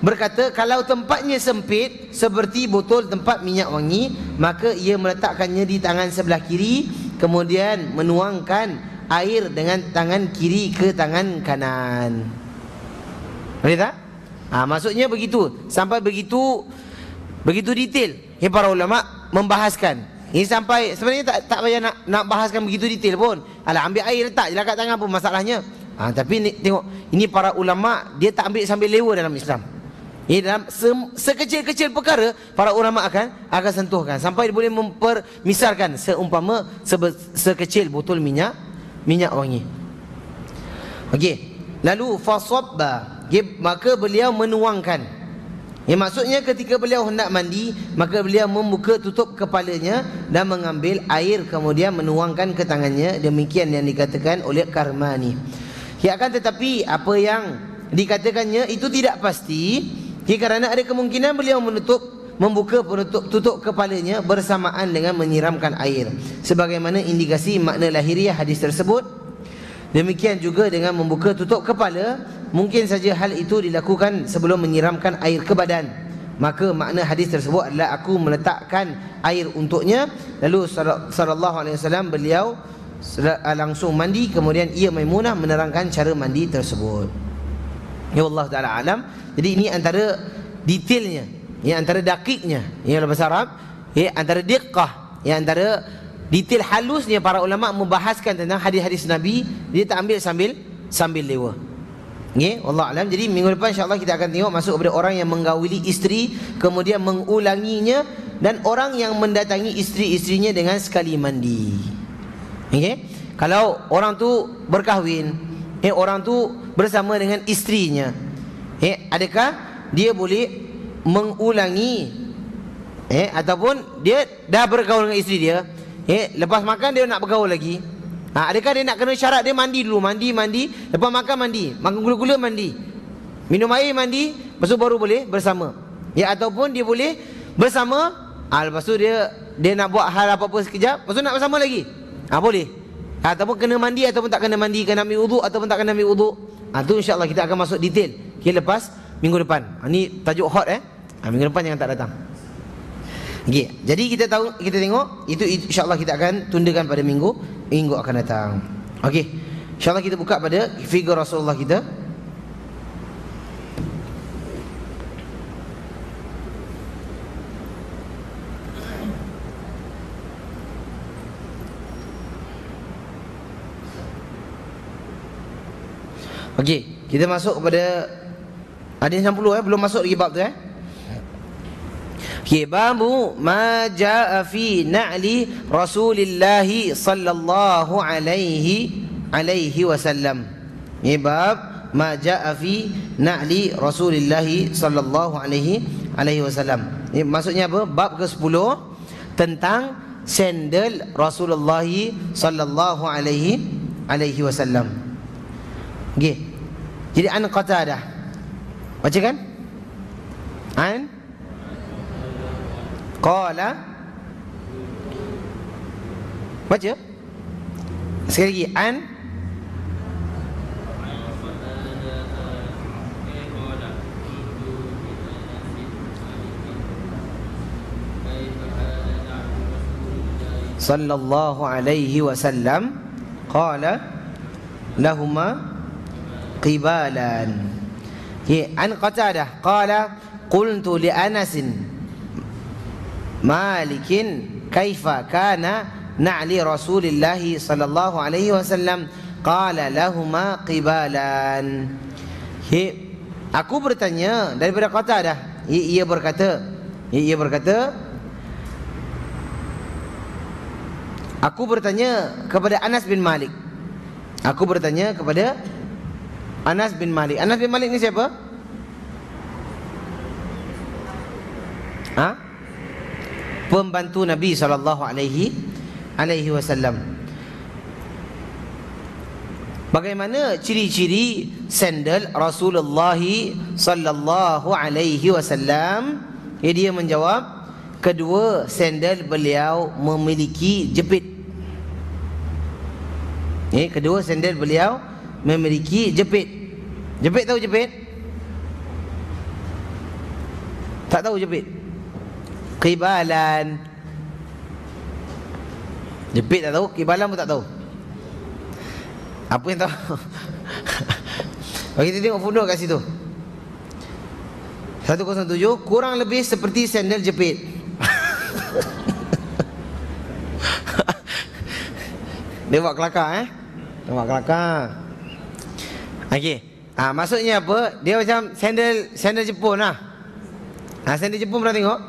Berkata, kalau tempatnya sempit seperti botol tempat minyak wangi, maka ia meletakkannya di tangan sebelah kiri, kemudian menuangkan air dengan tangan kiri ke tangan kanan. Boleh tak? Maksudnya begitu. Sampai begitu detail. Para ulama membahaskan. Ini sampai sebenarnya tak payah nak bahaskan begitu detail pun. Ambil air letak je lah kat tangan pun masalahnya. Tapi tengok, ini para ulama dia tak ambil sambil lewa dalam Islam. Ini dalam sekecil-kecil perkara para ulama akan sentuhkan sampai boleh mempermisalkan seumpama sekecil botol minyak wangi. Lalu fasabba, maka beliau menuangkan. Maksudnya ketika beliau hendak mandi, maka beliau membuka tutup kepalanya dan mengambil air, kemudian menuangkan ke tangannya. Demikian yang dikatakan oleh Karmani. Akan tetapi apa yang dikatakannya itu tidak pasti. Kerana ada kemungkinan beliau membuka tutup kepalanya bersamaan dengan menyiramkan air, sebagaimana indikasi makna lahiriah hadis tersebut. Demikian juga dengan membuka tutup kepala, mungkin saja hal itu dilakukan sebelum menyiramkan air ke badan. maka makna hadis tersebut adalah aku meletakkan air untuknya, lalu sallallahu alaihi wasallam beliau langsung mandi, kemudian ia Maimunah menerangkan cara mandi tersebut. Ya Allah taala alam. Jadi ini antara detailnya, ya, antara dakiknya, ya, bahasa Arab, ya, antara diqqah, ya, antara detail halusnya para ulama membahaskan tentang hadis-hadis Nabi. Dia tak ambil sambil lewa. Okay, wallahu alam. Jadi minggu depan insya-Allah kita akan tengok masuk kepada orang yang menggawili isteri kemudian mengulanginya, dan orang yang mendatangi isteri-isterinya dengan sekali mandi. Okay? Kalau orang tu berkahwin, orang tu bersama dengan isterinya, adakah dia boleh mengulangi, ataupun dia dah bergaul dengan isteri dia, lepas makan dia nak bergaul lagi? Adakah dia nak kena syarat dia mandi dulu, mandi, lepas makan mandi, makan gula-gula mandi, minum air mandi, lepas tu baru boleh bersama? Ataupun dia boleh bersama, lepas tu dia nak buat hal apa-apa sekejap, lepas tu nak bersama lagi? Boleh. Ataupun kena mandi ataupun tak kena mandi, kena ambil wuduk ataupun tak kena ambil wuduk. Tu insya-Allah kita akan masuk detail. Lepas minggu depan. Ni tajuk hot minggu depan jangan tak datang. Okey. Jadi kita tengok itu insya-Allah kita akan tundakan pada minggu akan datang. Okey. Insya-Allah kita buka pada figur Rasulullah kita. Okey, kita masuk kepada hadis 60 belum masuk lagi bab tu Okey, babu ma jaa fi na'li Rasulillah sallallahu alaihi wasallam. Ini bab ma jaa fi na'li Rasulillah sallallahu alaihi wasallam. Ini maksudnya apa? Bab ke-10 tentang sandal Rasulullah sallallahu alaihi wasallam. Okey. Jadi an Qatadah. Baca kan? An qala. Baca. Sekali lagi an sallallahu alaihi wasallam qala lahuma qibalan. An Qatadah qala qultu li Anas Malikin kaifa kana na'li Rasulillah sallallahu alaihi wasallam qala lahuma qibalan. Aku bertanya daripada Qatadah, ia berkata aku bertanya kepada Anas bin Malik. Aku bertanya kepada Anas bin Malik. Anas bin Malik ni siapa? Pembantu Nabi sallallahu alaihi wasallam. Bagaimana ciri-ciri sandal Rasulullah sallallahu alaihi wasallam? Dia menjawab, kedua sandal beliau memiliki jepit. Kedua sandal beliau memiliki jepit. Jepit tahu jepit? Tak tahu jepit? Qibalan. Jepit tak tahu, qibalan pun tak tahu. Apa yang tahu? Bagi kita tengok footnote kat situ. 107, kurang lebih seperti sandal jepit. Dia buat kelakar Dia buat kelakar. Okey. Maksudnya apa? Dia macam sandal Jepun lah. Sandal Jepun pernah tengok?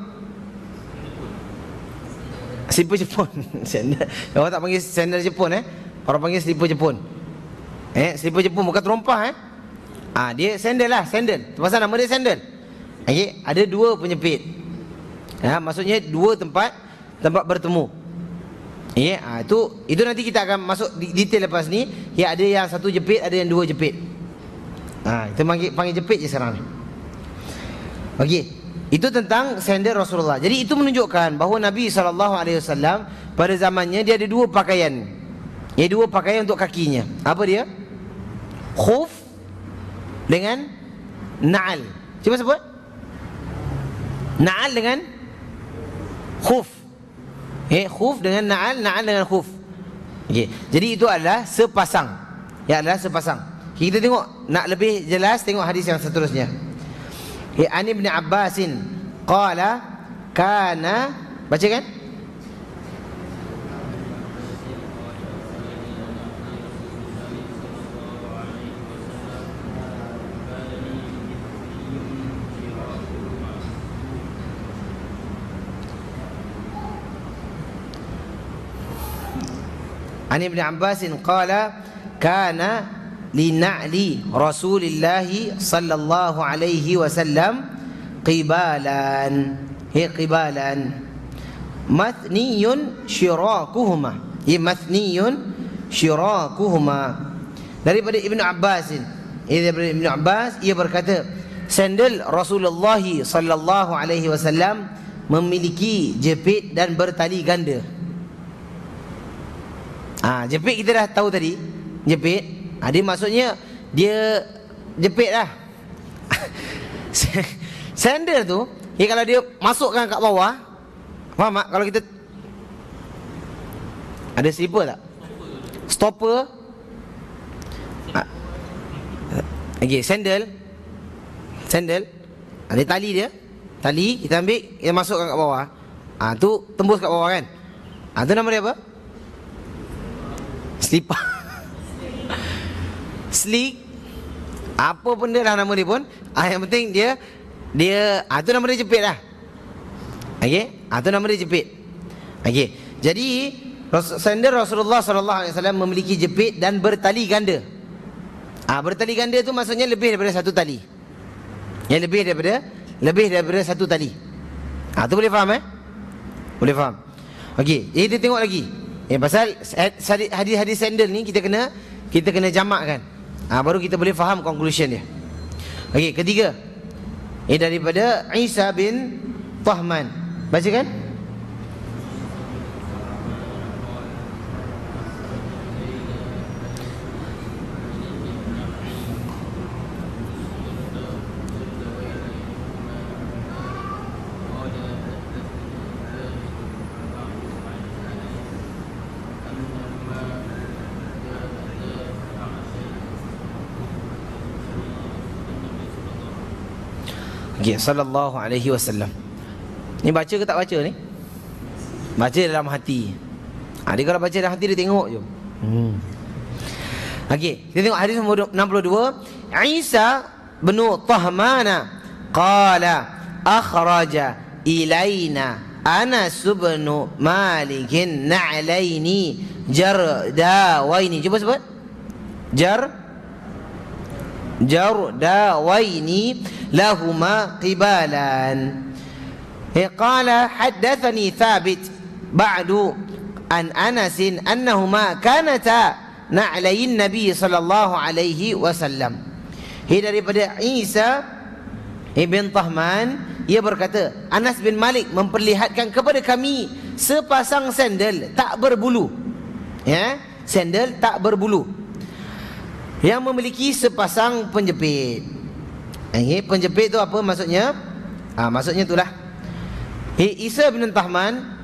Slipper Jepun. Sandal. Orang tak panggil sandal Jepun Orang panggil slipper Jepun. Slipper Jepun bukan terompah dia sandal lah, sandal. Pasal nama dia sandal. Okey, ada dua penyepit. Maksudnya dua tempat bertemu. Itu nanti kita akan masuk detail lepas ni. Ada yang satu jepit, ada yang dua jepit. Kita panggil jepit je sekarang. Okey, itu tentang sandal Rasulullah. Jadi itu menunjukkan bahawa Nabi SAW pada zamannya dia ada dua pakaian. Dua pakaian untuk kakinya. Apa dia? Khuf dengan na'al. Cuba sebut. Na'al dengan khuf. Khuf dengan na'al, na'al dengan khuf. Jadi itu adalah sepasang. Adalah sepasang. Kita tengok, nak lebih jelas tengok hadis yang seterusnya. An Ibn Abbasin qala kana, baca kan? An Ibn Abbasin qala kana lina'li Rasulillahi sallallahu alaihi wasallam qibalan. Qibalan mathniyun syirakuhuma. Mathniyun syirakuhuma. Daripada Ibn Abbasin, daripada Ibn Abbas, ia berkata, sandal Rasulullah sallallahu alaihi wasallam memiliki jepit dan bertali ganda. Jepit kita dah tahu tadi. Jepit, dia maksudnya dia jepit lah. Sandal tu, kalau dia masukkan kat bawah, faham tak? Kalau kita ada slipper tak? Stopper. Sandal. Ada tali dia. Tali kita ambil, kita masukkan kat bawah. Tu tembus kat bawah kan? Tu nama dia apa? Slipper. Slick. Apa benda lah nama dia pun. Yang penting dia tu nama dia jepit lah. Tu nama dia jepit. Jadi sandal Rasulullah sallallahu alaihi wasallam memiliki jepit dan bertali ganda. Bertali ganda tu maksudnya lebih daripada satu tali. Yang lebih daripada satu tali. Tu boleh faham Boleh faham. Jadi kita tengok lagi. Pasal hadis-hadis sandal ni kita kena jamakkan. Baru kita boleh faham conclusion dia. Ketiga. Daripada Isa bin Tahman. Baca kan? Sallallahu alaihi wasallam. Ni baca ke tak baca ni? Baca dalam hati. Dia kalau baca dalam hati dia tengok je. Kita tengok hadis nombor 62. Isa bin Tahmana qala akhraja ilaina Anas bin Malik na'laini jardawaini. Cuba sebut. Jardawaini lahuma qibalan. Qala haddathani Thabit ba'du an Anas annahuma kanata na'layin Nabi sallallahu alaihi wasallam. Daripada Isa ibn Tahman, ia berkata, Anas bin Malik memperlihatkan kepada kami sepasang sandal tak berbulu. Sandal tak berbulu yang memiliki sepasang penjepit. Penjepit tu apa maksudnya? Maksudnya itulah. Isa bin Tahman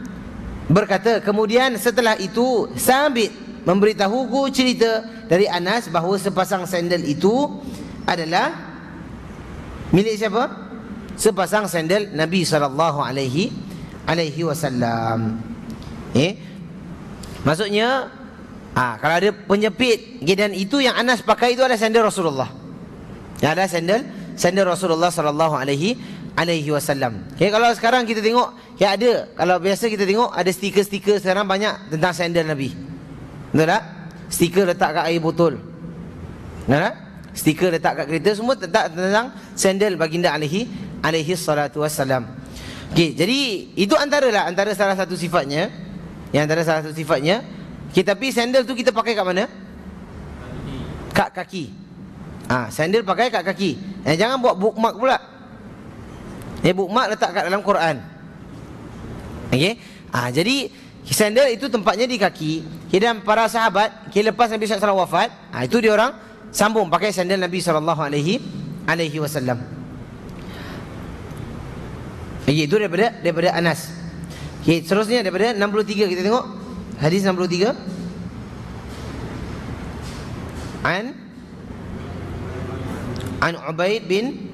berkata, kemudian setelah itu Sabit memberitahuku cerita dari Anas bahawa sepasang sandal itu adalah milik siapa? Sepasang sandal Nabi sallallahu alaihi wasallam. Maksudnya kalau ada penjepit, dan itu yang Anas pakai itu adalah sandal Rasulullah. Adalah sandal Rasulullah sallallahu alaihi wasallam. Kalau sekarang kita tengok, ada, kalau biasa kita tengok ada stiker-stiker sekarang banyak tentang sandal Nabi. Betul tak? Stiker letak kat air botol. Betul tak? Stiker letak kat kereta, semua tentang sandal baginda alaihi salatu wassalam. Jadi itu antara salah satu sifatnya. Tapi sandal tu kita pakai kat mana? Kat kaki. Sandal pakai kat kaki. Jangan buat bookmark pula. Bookmark letak kat dalam Quran. Jadi sandal itu tempatnya di kaki. Dan para sahabat, lepas Nabi SAW wafat, itu dia orang sambung pakai sandal Nabi SAW. Okey, itu daripada Anas. Okey, seterusnya daripada 63 kita tengok hadis 63. An Ubaid bin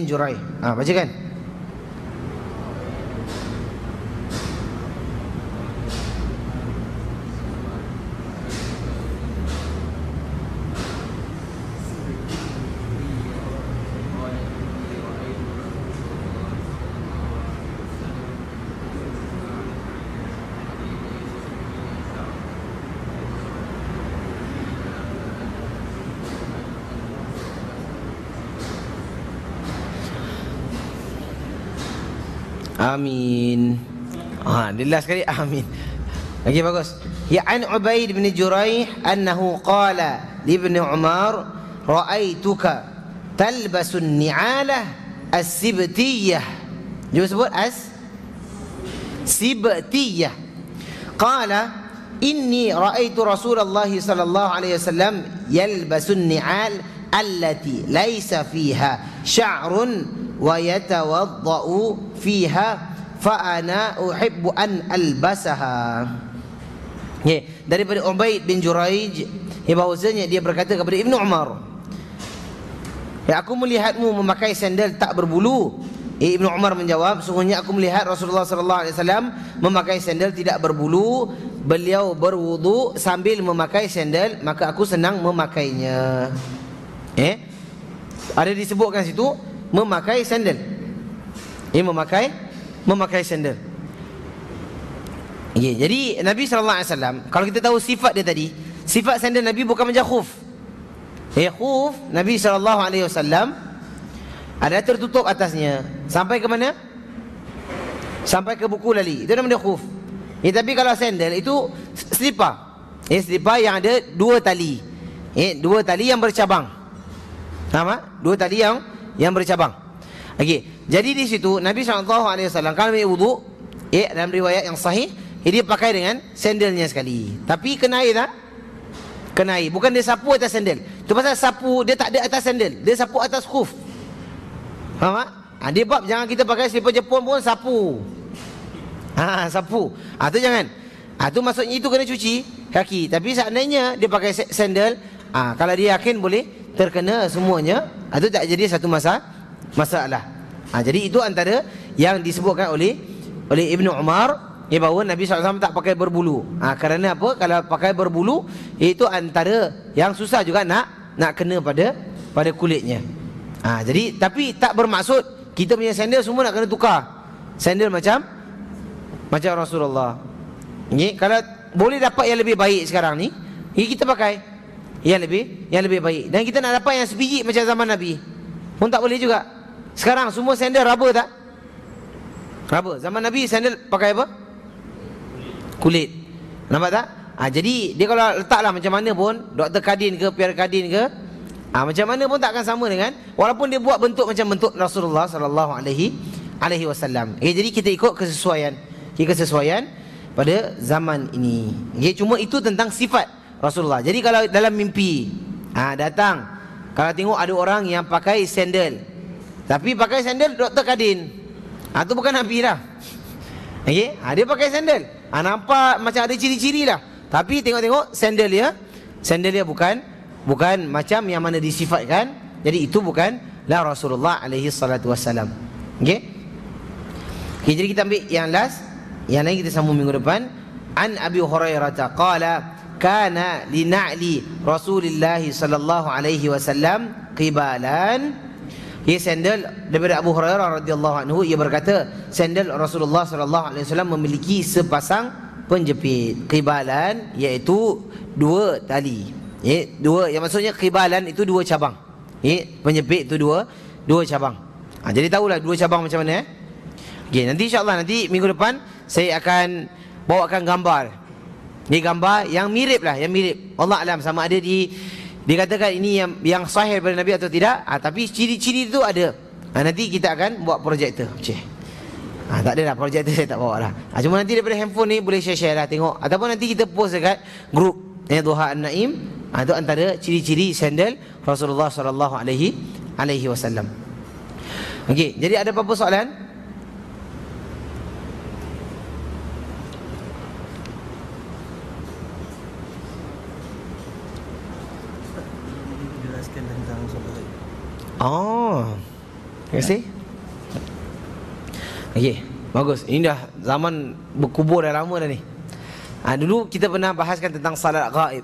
Juraih. Bacakan. Amin. Dia last sekali amin. Okey, bagus. Ya an Ubaid bin Juraih annahu qala li ibn Umar ra'aituka talbasu an-ni'alah as-sibtiyah. Dia sebut as-sibtiyah. Qala inni ra'aitu Rasulullah sallallahu alaihi wasallam yalbasu an-ni'al allati laysa fiha sya'run wa yatawaddau fiha fa ana uhibbu an albasaha. Daripada Ubaid bin Juraij, bahawasanya dia berkata kepada Ibnu Umar, aku melihatmu memakai sandal tak berbulu. Ibnu Umar menjawab, sungguhnya aku melihat Rasulullah sallallahu alaihi wasallam memakai sandal tidak berbulu. Beliau berwudu sambil memakai sandal, maka aku senang memakainya. Ada disebutkan situ memakai sandal. Memakai sandal. Jadi Nabi SAW, kalau kita tahu sifat dia tadi, sifat sandal Nabi bukan macam khuf. Khuf Nabi SAW ada tertutup atasnya. Sampai ke mana? Sampai ke buku lali. Itu namanya khuf. Tapi kalau sandal itu selipar. Selipar yang ada dua tali. Dua tali yang bercabang. Dua tali yang bercabang. Jadi di situ Nabi SAW kalau ambil wudu, dalam riwayat yang sahih, dia pakai dengan sandalnya sekali. Tapi kena air tak? Kena air. Bukan dia sapu atas sandal. Itu pasal sapu dia tak ada atas sandal. Dia sapu atas khuf. Faham tak? Dia bab jangan kita pakai selipar Jepun pun sapu. Sapu. Tu jangan. Tu maksudnya itu kena cuci kaki. Tapi seandainya dia pakai sandal, kalau dia yakin boleh terkena semuanya, itu tak jadi satu masalah. Jadi itu antara yang disebutkan oleh Ibnu Umar, bahawa Nabi SAW tak pakai berbulu. Kerana apa? Kalau pakai berbulu, itu antara yang susah juga nak kena pada kulitnya. Jadi tapi tak bermaksud kita punya sandal semua nak kena tukar. Sandal macam Rasulullah. Kalau boleh dapat yang lebih baik sekarang ni, kita pakai yang lebih baik. Dan kita nak dapat yang sebiji macam zaman Nabi pun tak boleh juga. Sekarang semua sandal raba tak? Raba. Zaman Nabi sandal pakai apa? Kulit. Nampak tak? Jadi dia kalau letaklah macam mana pun, Dr. Kadin ke, Pierre Kadin ke, macam mana pun tak akan sama dengan, walaupun dia buat bentuk macam bentuk Rasulullah sallallahu alaihi wasallam. Jadi kita ikut kesesuaian. Kesesuaian pada zaman ini. Cuma itu tentang sifat Rasulullah. Jadi kalau dalam mimpi datang, kalau tengok ada orang yang pakai sandal, tapi pakai sandal Dr. Kadin, itu bukan Nabi dah. Dia pakai sandal, nampak macam ada ciri-ciri lah. Tapi tengok-tengok sandal dia bukan macam yang mana disifatkan. Jadi itu bukanlah Rasulullah alaihi salatu wassalam. Jadi kita ambil yang last. Yang lain kita sambung minggu depan. An Abi Hurairah qala kana li na'li Rasulillah sallallahu alaihi wasallam qibalan. Sandal daripada Abu Hurairah radhiyallahu anhu, ia berkata sandal Rasulullah sallallahu alaihi wasallam memiliki sepasang penjepit. Qibalan iaitu dua tali. Dua, yang maksudnya qibalan itu dua cabang. Penjepit itu dua cabang. Jadi tahulah dua cabang macam mana. Nanti insya-Allah nanti minggu depan saya akan bawakan gambar. Ini gambar yang mirip lah, yang mirip. Allah alam sama ada dikatakan ini yang sahih daripada Nabi atau tidak. Tapi ciri-ciri itu ada. Nanti kita akan buat projektor. Tak ada lah projektor, saya tak bawa lah. Cuma nanti daripada handphone ni boleh share-share lah, tengok. Ataupun nanti kita post dekat grup Duha An-Naim. Itu antara ciri-ciri sandal Rasulullah sallallahu alaihi wasallam. Okey, jadi ada apa-apa soalan? Jelaskan tentang solat gaib. Oh, terima kasih. Okey, bagus. Ini dah zaman berkubur dah lama dah ni. Dulu kita pernah bahaskan tentang salat gaib.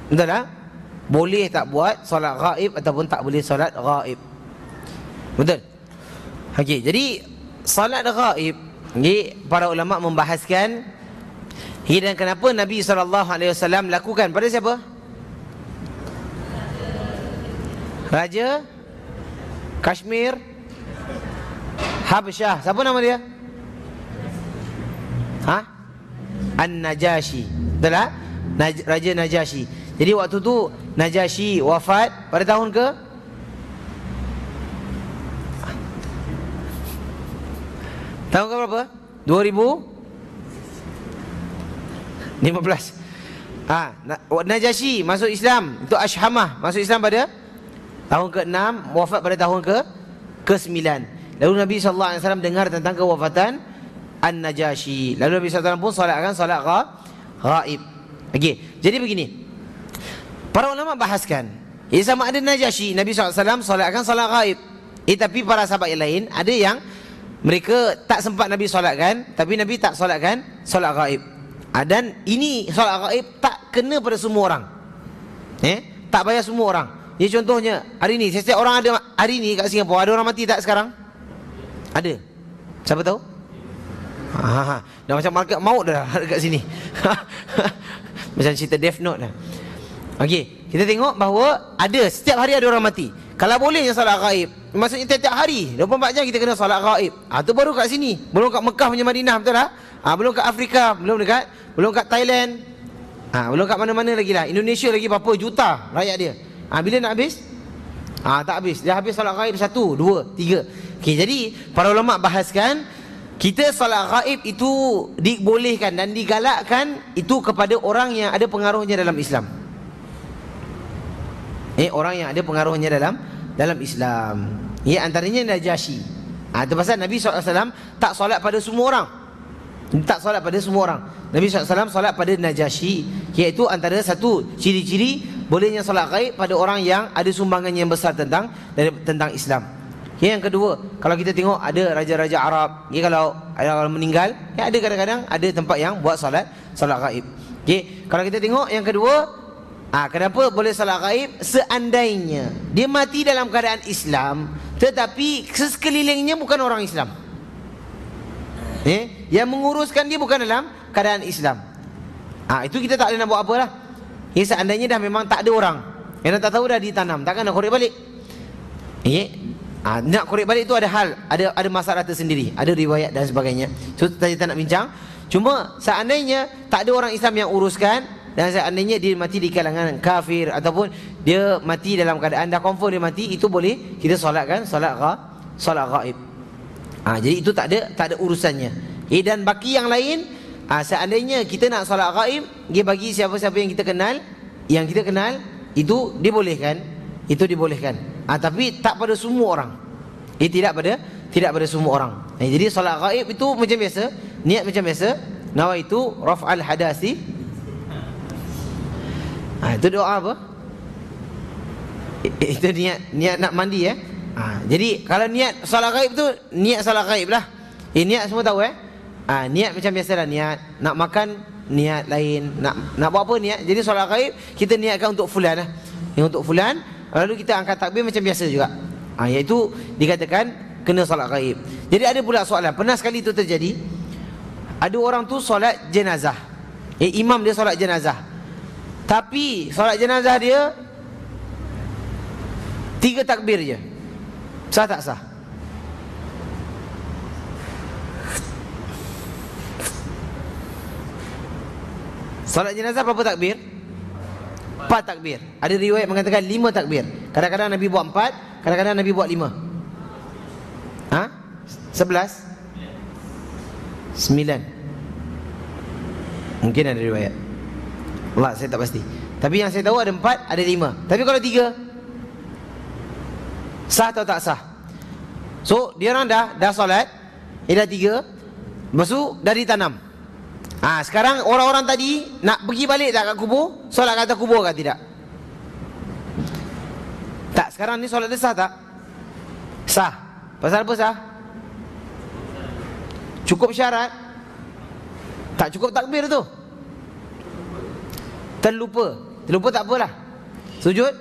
Betul tak? Boleh tak buat solat gaib ataupun tak boleh solat gaib. Betul? Okey, jadi solat gaib ni para ulama membahaskan dan kenapa Nabi SAW lakukan pada siapa? Raja Kashmir Habsyah. Siapa nama dia? An-Najashi. Betul tak? Raja Najashi. Jadi waktu tu Najashi wafat pada tahun ke? Tahun ke berapa? 2015. Najashi masuk Islam. Itu Ashhamah masuk Islam pada tahun ke-6, wafat pada tahun ke-9. Lalu Nabi SAW dengar tentang kewafatan An-Najashi. Lalu Nabi SAW pun solatkan solat gaib. Okey, jadi begini. Para ulama bahaskan, sama ada Najashi, Nabi SAW solatkan solat gaib. Tapi para sahabat yang lain, ada yang mereka tak sempat Nabi solatkan, tapi Nabi tak solatkan solat gaib. Dan ini solat gaib tak kena pada semua orang. Tak payah semua orang. Jadi contohnya, hari ni, setiap orang ada, hari ni kat Singapura, ada orang mati tak sekarang? Ada. Siapa tahu? Dah macam malaikat maut dah dekat sini. Macam cerita Death Note dah. Okey, kita tengok bahawa ada, setiap hari ada orang mati. Kalau bolehnya solat gaib, maksudnya tiap-tiap hari 24 jam kita kena solat gaib. Tu baru kat sini. Belum kat Mekah punya Madinah, betul tak? Belum kat Afrika, belum kat Thailand. Belum kat mana-mana lagi lah. Indonesia lagi berapa juta rakyat dia. Bila nak habis? Tak habis. Dia habis solat gaib 1, 2, 3. Okey, jadi para ulama bahaskan kita solat gaib itu dibolehkan dan digalakkan itu kepada orang yang ada pengaruhnya dalam Islam. Orang yang ada pengaruhnya dalam Islam. Antaranya Najashi. Itu pasal Nabi SAW tak solat pada semua orang. Tak solat pada semua orang. Nabi SAW solat pada Najashi, iaitu antara satu ciri-ciri bolehnya solat gaib pada orang yang ada sumbangan yang besar tentang Islam. Yang kedua, kalau kita tengok ada raja-raja Arab, kalau meninggal, ada kadang-kadang ada tempat yang buat solat gaib. Kalau kita tengok yang kedua, kenapa boleh solat gaib? Seandainya dia mati dalam keadaan Islam, tetapi sekelilingnya bukan orang Islam. Yang menguruskan dia bukan dalam keadaan Islam. Itu kita tak boleh nak buat apa lah. Seandainya dah memang tak ada orang, yang tak tahu dah ditanam, takkan nak korek balik. Nak korek balik tu ada hal, ada masalah tersendiri, ada riwayat dan sebagainya. So tadi tak nak bincang. Cuma seandainya tak ada orang Islam yang uruskan, dan seandainya dia mati di kalangan kafir ataupun dia mati dalam keadaan dah confirm dia mati, itu boleh kita solatkan solat gaib. Jadi itu tak ada urusannya. Dan baki yang lain, seandainya kita nak solat gaib, dia bagi siapa-siapa yang kita kenal, itu dibolehkan. Itu dibolehkan. Tapi tak pada semua orang. Tidak pada semua orang. Jadi solat gaib itu macam biasa, niat macam biasa. Nawaitu raf'al hadasi. Itu doa apa? Itu niat nak mandi. Jadi kalau niat solat gaib tu, niat solat gaib lah. Niat semua tahu niat macam biasa lah. Niat nak makan, niat lain. Nak buat apa niat. Jadi solat gaib kita niatkan untuk fulan lah. Untuk fulan. Lalu kita angkat takbir macam biasa juga. Iaitu dikatakan kena solat gaib. Jadi ada pula soalan, pernah sekali itu terjadi. Ada orang tu solat jenazah. Imam dia solat jenazah. Tapi solat jenazah dia 3 takbir je. Sah tak sah? Solat jenazah berapa takbir? 4 takbir. Ada riwayat mengatakan 5 takbir. Kadang-kadang Nabi buat 4, kadang-kadang Nabi buat 5. 11? 9. Mungkin ada riwayat. Allah, saya tak pasti. Tapi yang saya tahu ada 4, ada 5. Tapi kalau 3, sah atau tak sah? So dia orang dah solat, dah 3. Lepas tu dah ditanam. Sekarang orang-orang tadi nak pergi balik tak kat kubur? Solat kat atas kubur ke tidak? Tak, sekarang ni solat dia sah tak? Sah. Pasal apa sah? Cukup syarat? Tak cukup takbir tu. Terlupa tak apalah. Sujud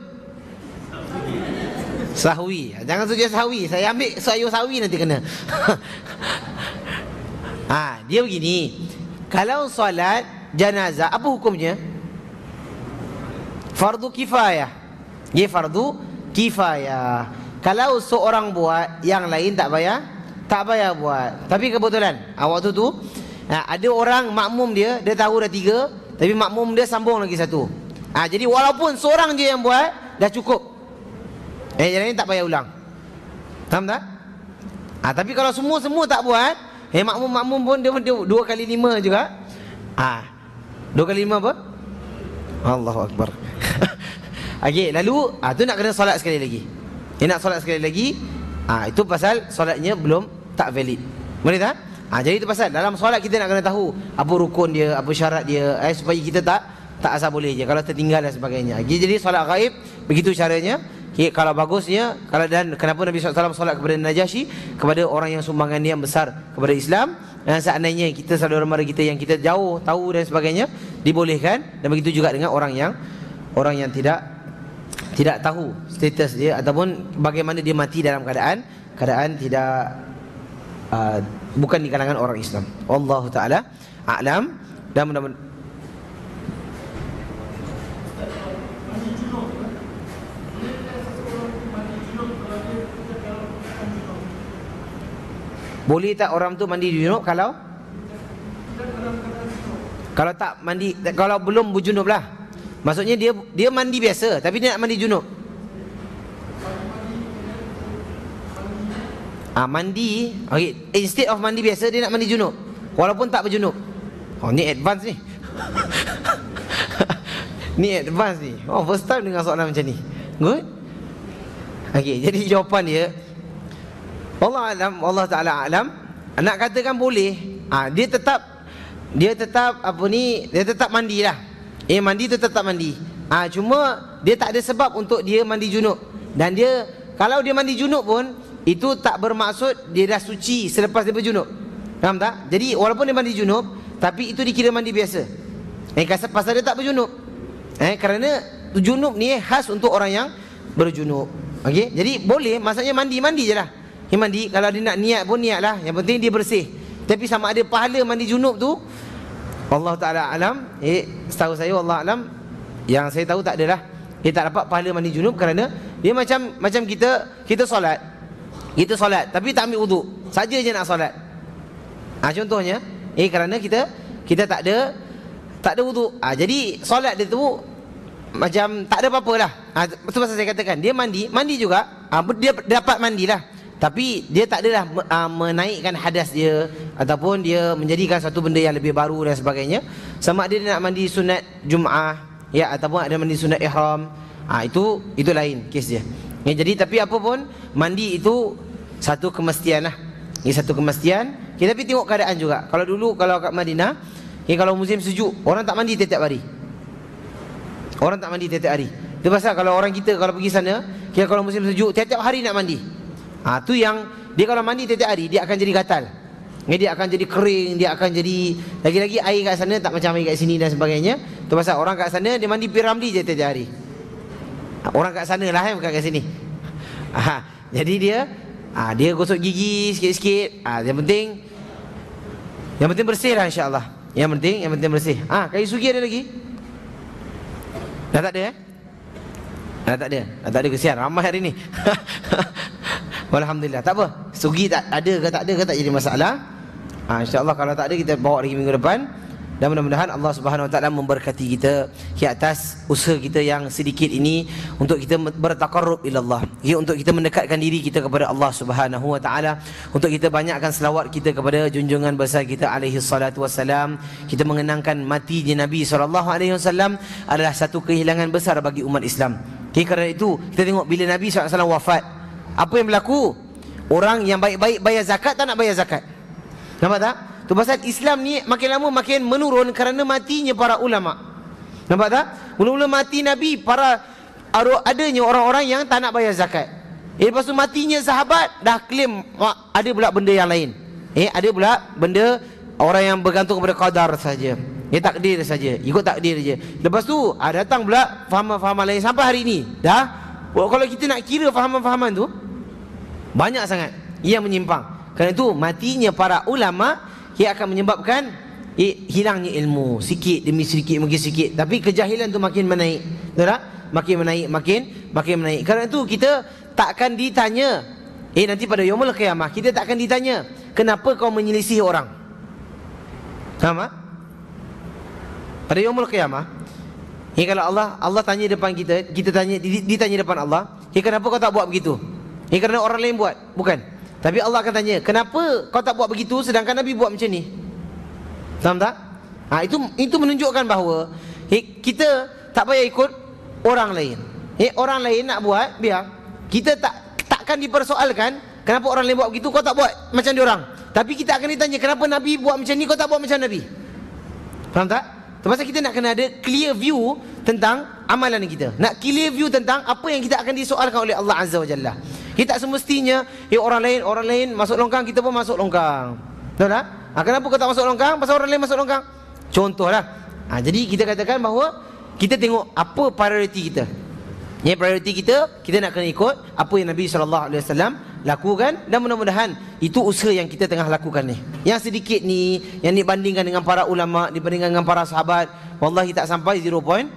sahwi. Jangan sujud sahwi. Saya ambil sayur sahwi nanti kena. Dia begini. Kalau solat janazah, apa hukumnya? Fardu kifayah. Dia fardu kifayah. Kalau seorang buat, yang lain tak payah buat. Tapi kebetulan waktu tu ada orang makmum dia tahu dah 3, tapi makmum dia sambung lagi 1. Jadi walaupun seorang je yang buat, dah cukup. Yang lain tak payah ulang. Faham tak? Tapi kalau semua tak buat, makmum pun dia 2 kali 5 juga. 2 kali 5 apa? Allahu Akbar. Okey, lalu tu nak kena solat sekali lagi. Nak solat sekali lagi. Itu pasal solatnya belum tak valid. Boleh tak? Jadi itu pasal dalam solat kita nak kena tahu apa rukun dia, apa syarat dia, supaya kita tak asal boleh je kalau tertinggal dan sebagainya. Jadi solat gaib begitu caranya. Kalau bagusnya, dan kenapa Nabi SAW solat kepada Najasyi, kepada orang yang sumbangan dia yang besar kepada Islam, dan seandainya kita saudara mara kita yang kita jauh tahu dan sebagainya, dibolehkan. Dan begitu juga dengan orang yang tidak tahu status dia ataupun bagaimana dia mati dalam keadaan tidak bukan di kalangan orang Islam. Wallahu taala a'lam. Dan mudah-mudahan boleh tak orang tu mandi junub kalau tak mandi, kalau belum berjunub lah. Maksudnya dia mandi biasa tapi dia nak mandi junub. Mandi, okay, instead of mandi biasa dia nak mandi junub walaupun tak berjunub. Ni advance ni. Ni advance ni. First time dengar soalan macam ni. Good. Okay, jadi jawapan dia, Allah alam, Allah Taala alam. Nak katakan boleh, dia tetap mandilah. Mandi tu tetap mandi. Cuma dia tak ada sebab untuk dia mandi junub. Dan dia, kalau dia mandi junub pun, itu tak bermaksud dia dah suci selepas dia berjunub. Faham tak? Jadi walaupun dia mandi junub, tapi itu dikira mandi biasa. Pasal dia tak berjunub. Kerana junub ni khas untuk orang yang berjunub. Okey, jadi boleh, maksudnya mandi je lah. Mandi, kalau dia nak niat pun niat lah. Yang penting dia bersih. Tapi sama ada pahala mandi junub tu, Allah Ta'ala alam. Setahu saya Allah alam, yang saya tahu tak adalah. Dia tak dapat pahala mandi junub kerana dia macam kita solat. Kita solat tapi tak ambil wuduk, saja je nak solat. Contohnya, kerana kita tak ada wuduk. Jadi solat dia tu macam tak ada apa-apa lah. Itu pasal saya katakan, dia mandi juga. Dia dapat mandilah, tapi dia tak adalah menaikkan hadas dia ataupun dia menjadikan satu benda yang lebih baru dan sebagainya. Sama ada dia nak mandi sunat Jum'ah ataupun ada mandi sunat ihram, itu lain kes dia. Jadi tapi apa pun, mandi itu satu kemestian lah. Satu kemestian. Tapi tengok keadaan juga. Kalau dulu kalau kat Madinah, kalau musim sejuk, orang tak mandi tiap-tiap hari. Orang tak mandi tiap-tiap hari. Itu pasal kalau orang kita kalau pergi sana, kalau musim sejuk tiap-tiap hari nak mandi. Tu yang dia kalau mandi tiap-tiap hari, dia akan jadi gatal. Dia akan jadi kering, dia akan jadi lagi-lagi air kat sana tak macam air kat sini dan sebagainya. Itu pasal orang kat sana dia mandi P. Ramlee je tiap-tiap hari. Orang kat sana lah, bukan kat sini. Jadi dia gosok gigi sikit-sikit. Yang penting bersih lah, insya-Allah. Yang penting bersih. Kayu sugi ada lagi? Dah tak ada Dah tak ada, kesian ramai hari ni. Alhamdulillah, tak apa. Sugi tak ada ke tak jadi masalah. InsyaAllah kalau tak ada, kita bawa lagi minggu depan. Dan mudah-mudahan Allah Subhanahu Wa Taala memberkati kita di atas usaha kita yang sedikit ini untuk kita bertaqarrub ila Allah, untuk kita mendekatkan diri kita kepada Allah Subhanahu Wa Taala, untuk kita banyakkan selawat kita kepada junjungan besar kita alaihi salatu wassalam. Kita mengenangkan matinya Nabi sallallahu alaihi wasallam adalah satu kehilangan besar bagi umat Islam. Kerana itu kita tengok bila Nabi sallallahu alaihi wasallam wafat, apa yang berlaku? Orang yang baik-baik bayar zakat, tak nak bayar zakat. Nampak tak? Tu pasal Islam ni makin lama makin menurun kerana matinya para ulama. Nampak tak? Mula-mula mati Nabi, adanya orang-orang yang tak nak bayar zakat. Lepas tu matinya sahabat, dah claim ada pula benda yang lain. Ada pula benda orang yang bergantung kepada qadar saja. Takdir saja, ikut takdir saja. Lepas tu datang pula fahaman-fahaman lain sampai hari ini. Dah, kalau kita nak kira fahaman-fahaman tu, banyak sangat yang menyimpang. Kerana itu matinya para ulama ia akan menyebabkan hilangnya ilmu sikit demi sedikit, mungkin sikit, tapi kejahilan tu makin menaik. Betul tak? Makin menaik, makin menaik. Kerana itu kita takkan ditanya, nanti pada yaumul qiyamah kita takkan ditanya, kenapa kau menyelisih orang? Faham tak? Pada yaumul qiyamah, kalau Allah tanya depan kita, ditanya depan Allah, kenapa kau tak buat begitu? Kerana orang lain buat, bukan. Tapi Allah akan tanya, kenapa kau tak buat begitu sedangkan Nabi buat macam ni? Faham tak? Itu menunjukkan bahawa kita tak payah ikut orang lain. Orang lain nak buat, biar. Kita takkan dipersoalkan, kenapa orang lain buat begitu, kau tak buat macam diorang. Tapi kita akan ditanya, kenapa Nabi buat macam ni, kau tak buat macam Nabi. Faham tak? Terpaksa kita nak kena ada clear view tentang amalan kita. Nak clear view tentang apa yang kita akan disoalkan oleh Allah Azza wa Jalla. Kita tak semestinya orang lain masuk longkang, kita pun masuk longkang. Betul tak? Kenapa kau tak masuk longkang? Pasal orang lain masuk longkang. Contohlah. Jadi kita katakan bahawa kita tengok apa prioriti kita. Prioriti kita nak kena ikut apa yang Nabi SAW lakukan, dan mudah-mudahan itu usaha yang kita tengah lakukan ni. Yang sedikit ni, yang dibandingkan dengan para ulama, dibandingkan dengan para sahabat, wallahi tak sampai 0.1%.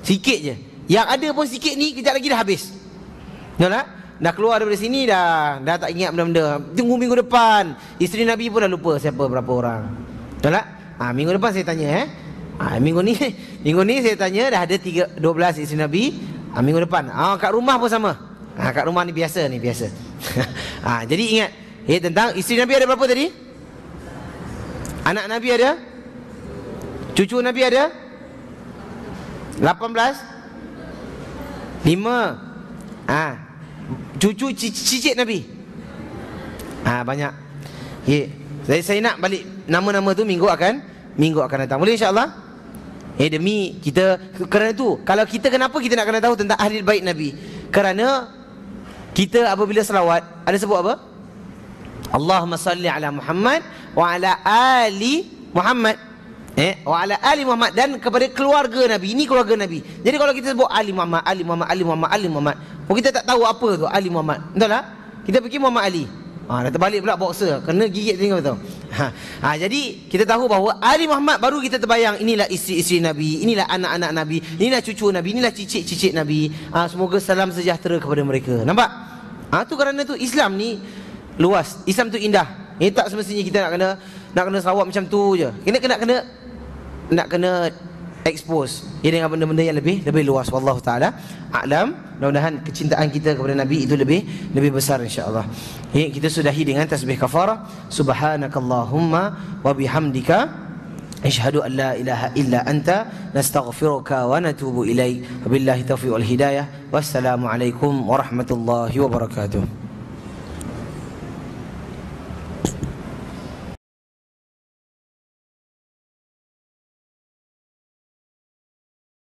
Sikit je. Yang ada pun sikit ni, kejap lagi dah habis. Betul tak? Dah keluar daripada sini, dah tak ingat benda-benda. Tunggu minggu depan, isteri Nabi pun dah lupa siapa berapa orang. Betul tak? Minggu depan saya tanya minggu ni saya tanya dah ada 12 isteri Nabi. Minggu depan kat rumah pun sama. Kat rumah ni biasa. Jadi ingat tentang isteri Nabi ada berapa tadi? Anak Nabi ada? Cucu Nabi ada? 18? 5. Cucu cicit Nabi banyak. Saya nak balik nama-nama tu minggu akan datang. Boleh insya-Allah? Demi kita, kerana tu kalau kita, kenapa kita nak kena tahu tentang ahli bait Nabi? Kerana kita apabila selawat ada sebut apa? Allahumma salli ala Muhammad wa ala ali Muhammad. Wa ala ali Muhammad, dan kepada keluarga Nabi. Ini keluarga Nabi. Jadi kalau kita sebut Ali Muhammad, Ali Muhammad, Ali Muhammad, Ali Muhammad, kita tak tahu apa tu Ali Muhammad. Betul tak? Kita fikir Muhammad Ali. Dah terbalik pula boxer, kena gigit tengok betul. Jadi kita tahu bahawa Ali Muhammad, baru kita terbayang inilah isteri-isteri Nabi, inilah anak-anak Nabi, inilah cucu Nabi, inilah cicit-cicit Nabi. Semoga salam sejahtera kepada mereka. Nampak? Tu kerana tu Islam ni luas. Islam tu indah. Tak semestinya kita nak kena selawat macam tu je. Nak kena expose dengan benda-benda yang lebih luas. Wallahu taala a'lam. Mudah-mudahan kecintaan kita kepada Nabi itu lebih besar insya-Allah. Kita sudahi dengan tasbih kafarah. Subhanakallahumma wa bihamdika asyhadu an la ilaha illa anta nastaghfiruka wa natubu ilaik. Wabillahi taufiq wal hidayah. Wassalamu alaikum warahmatullahi wabarakatuh.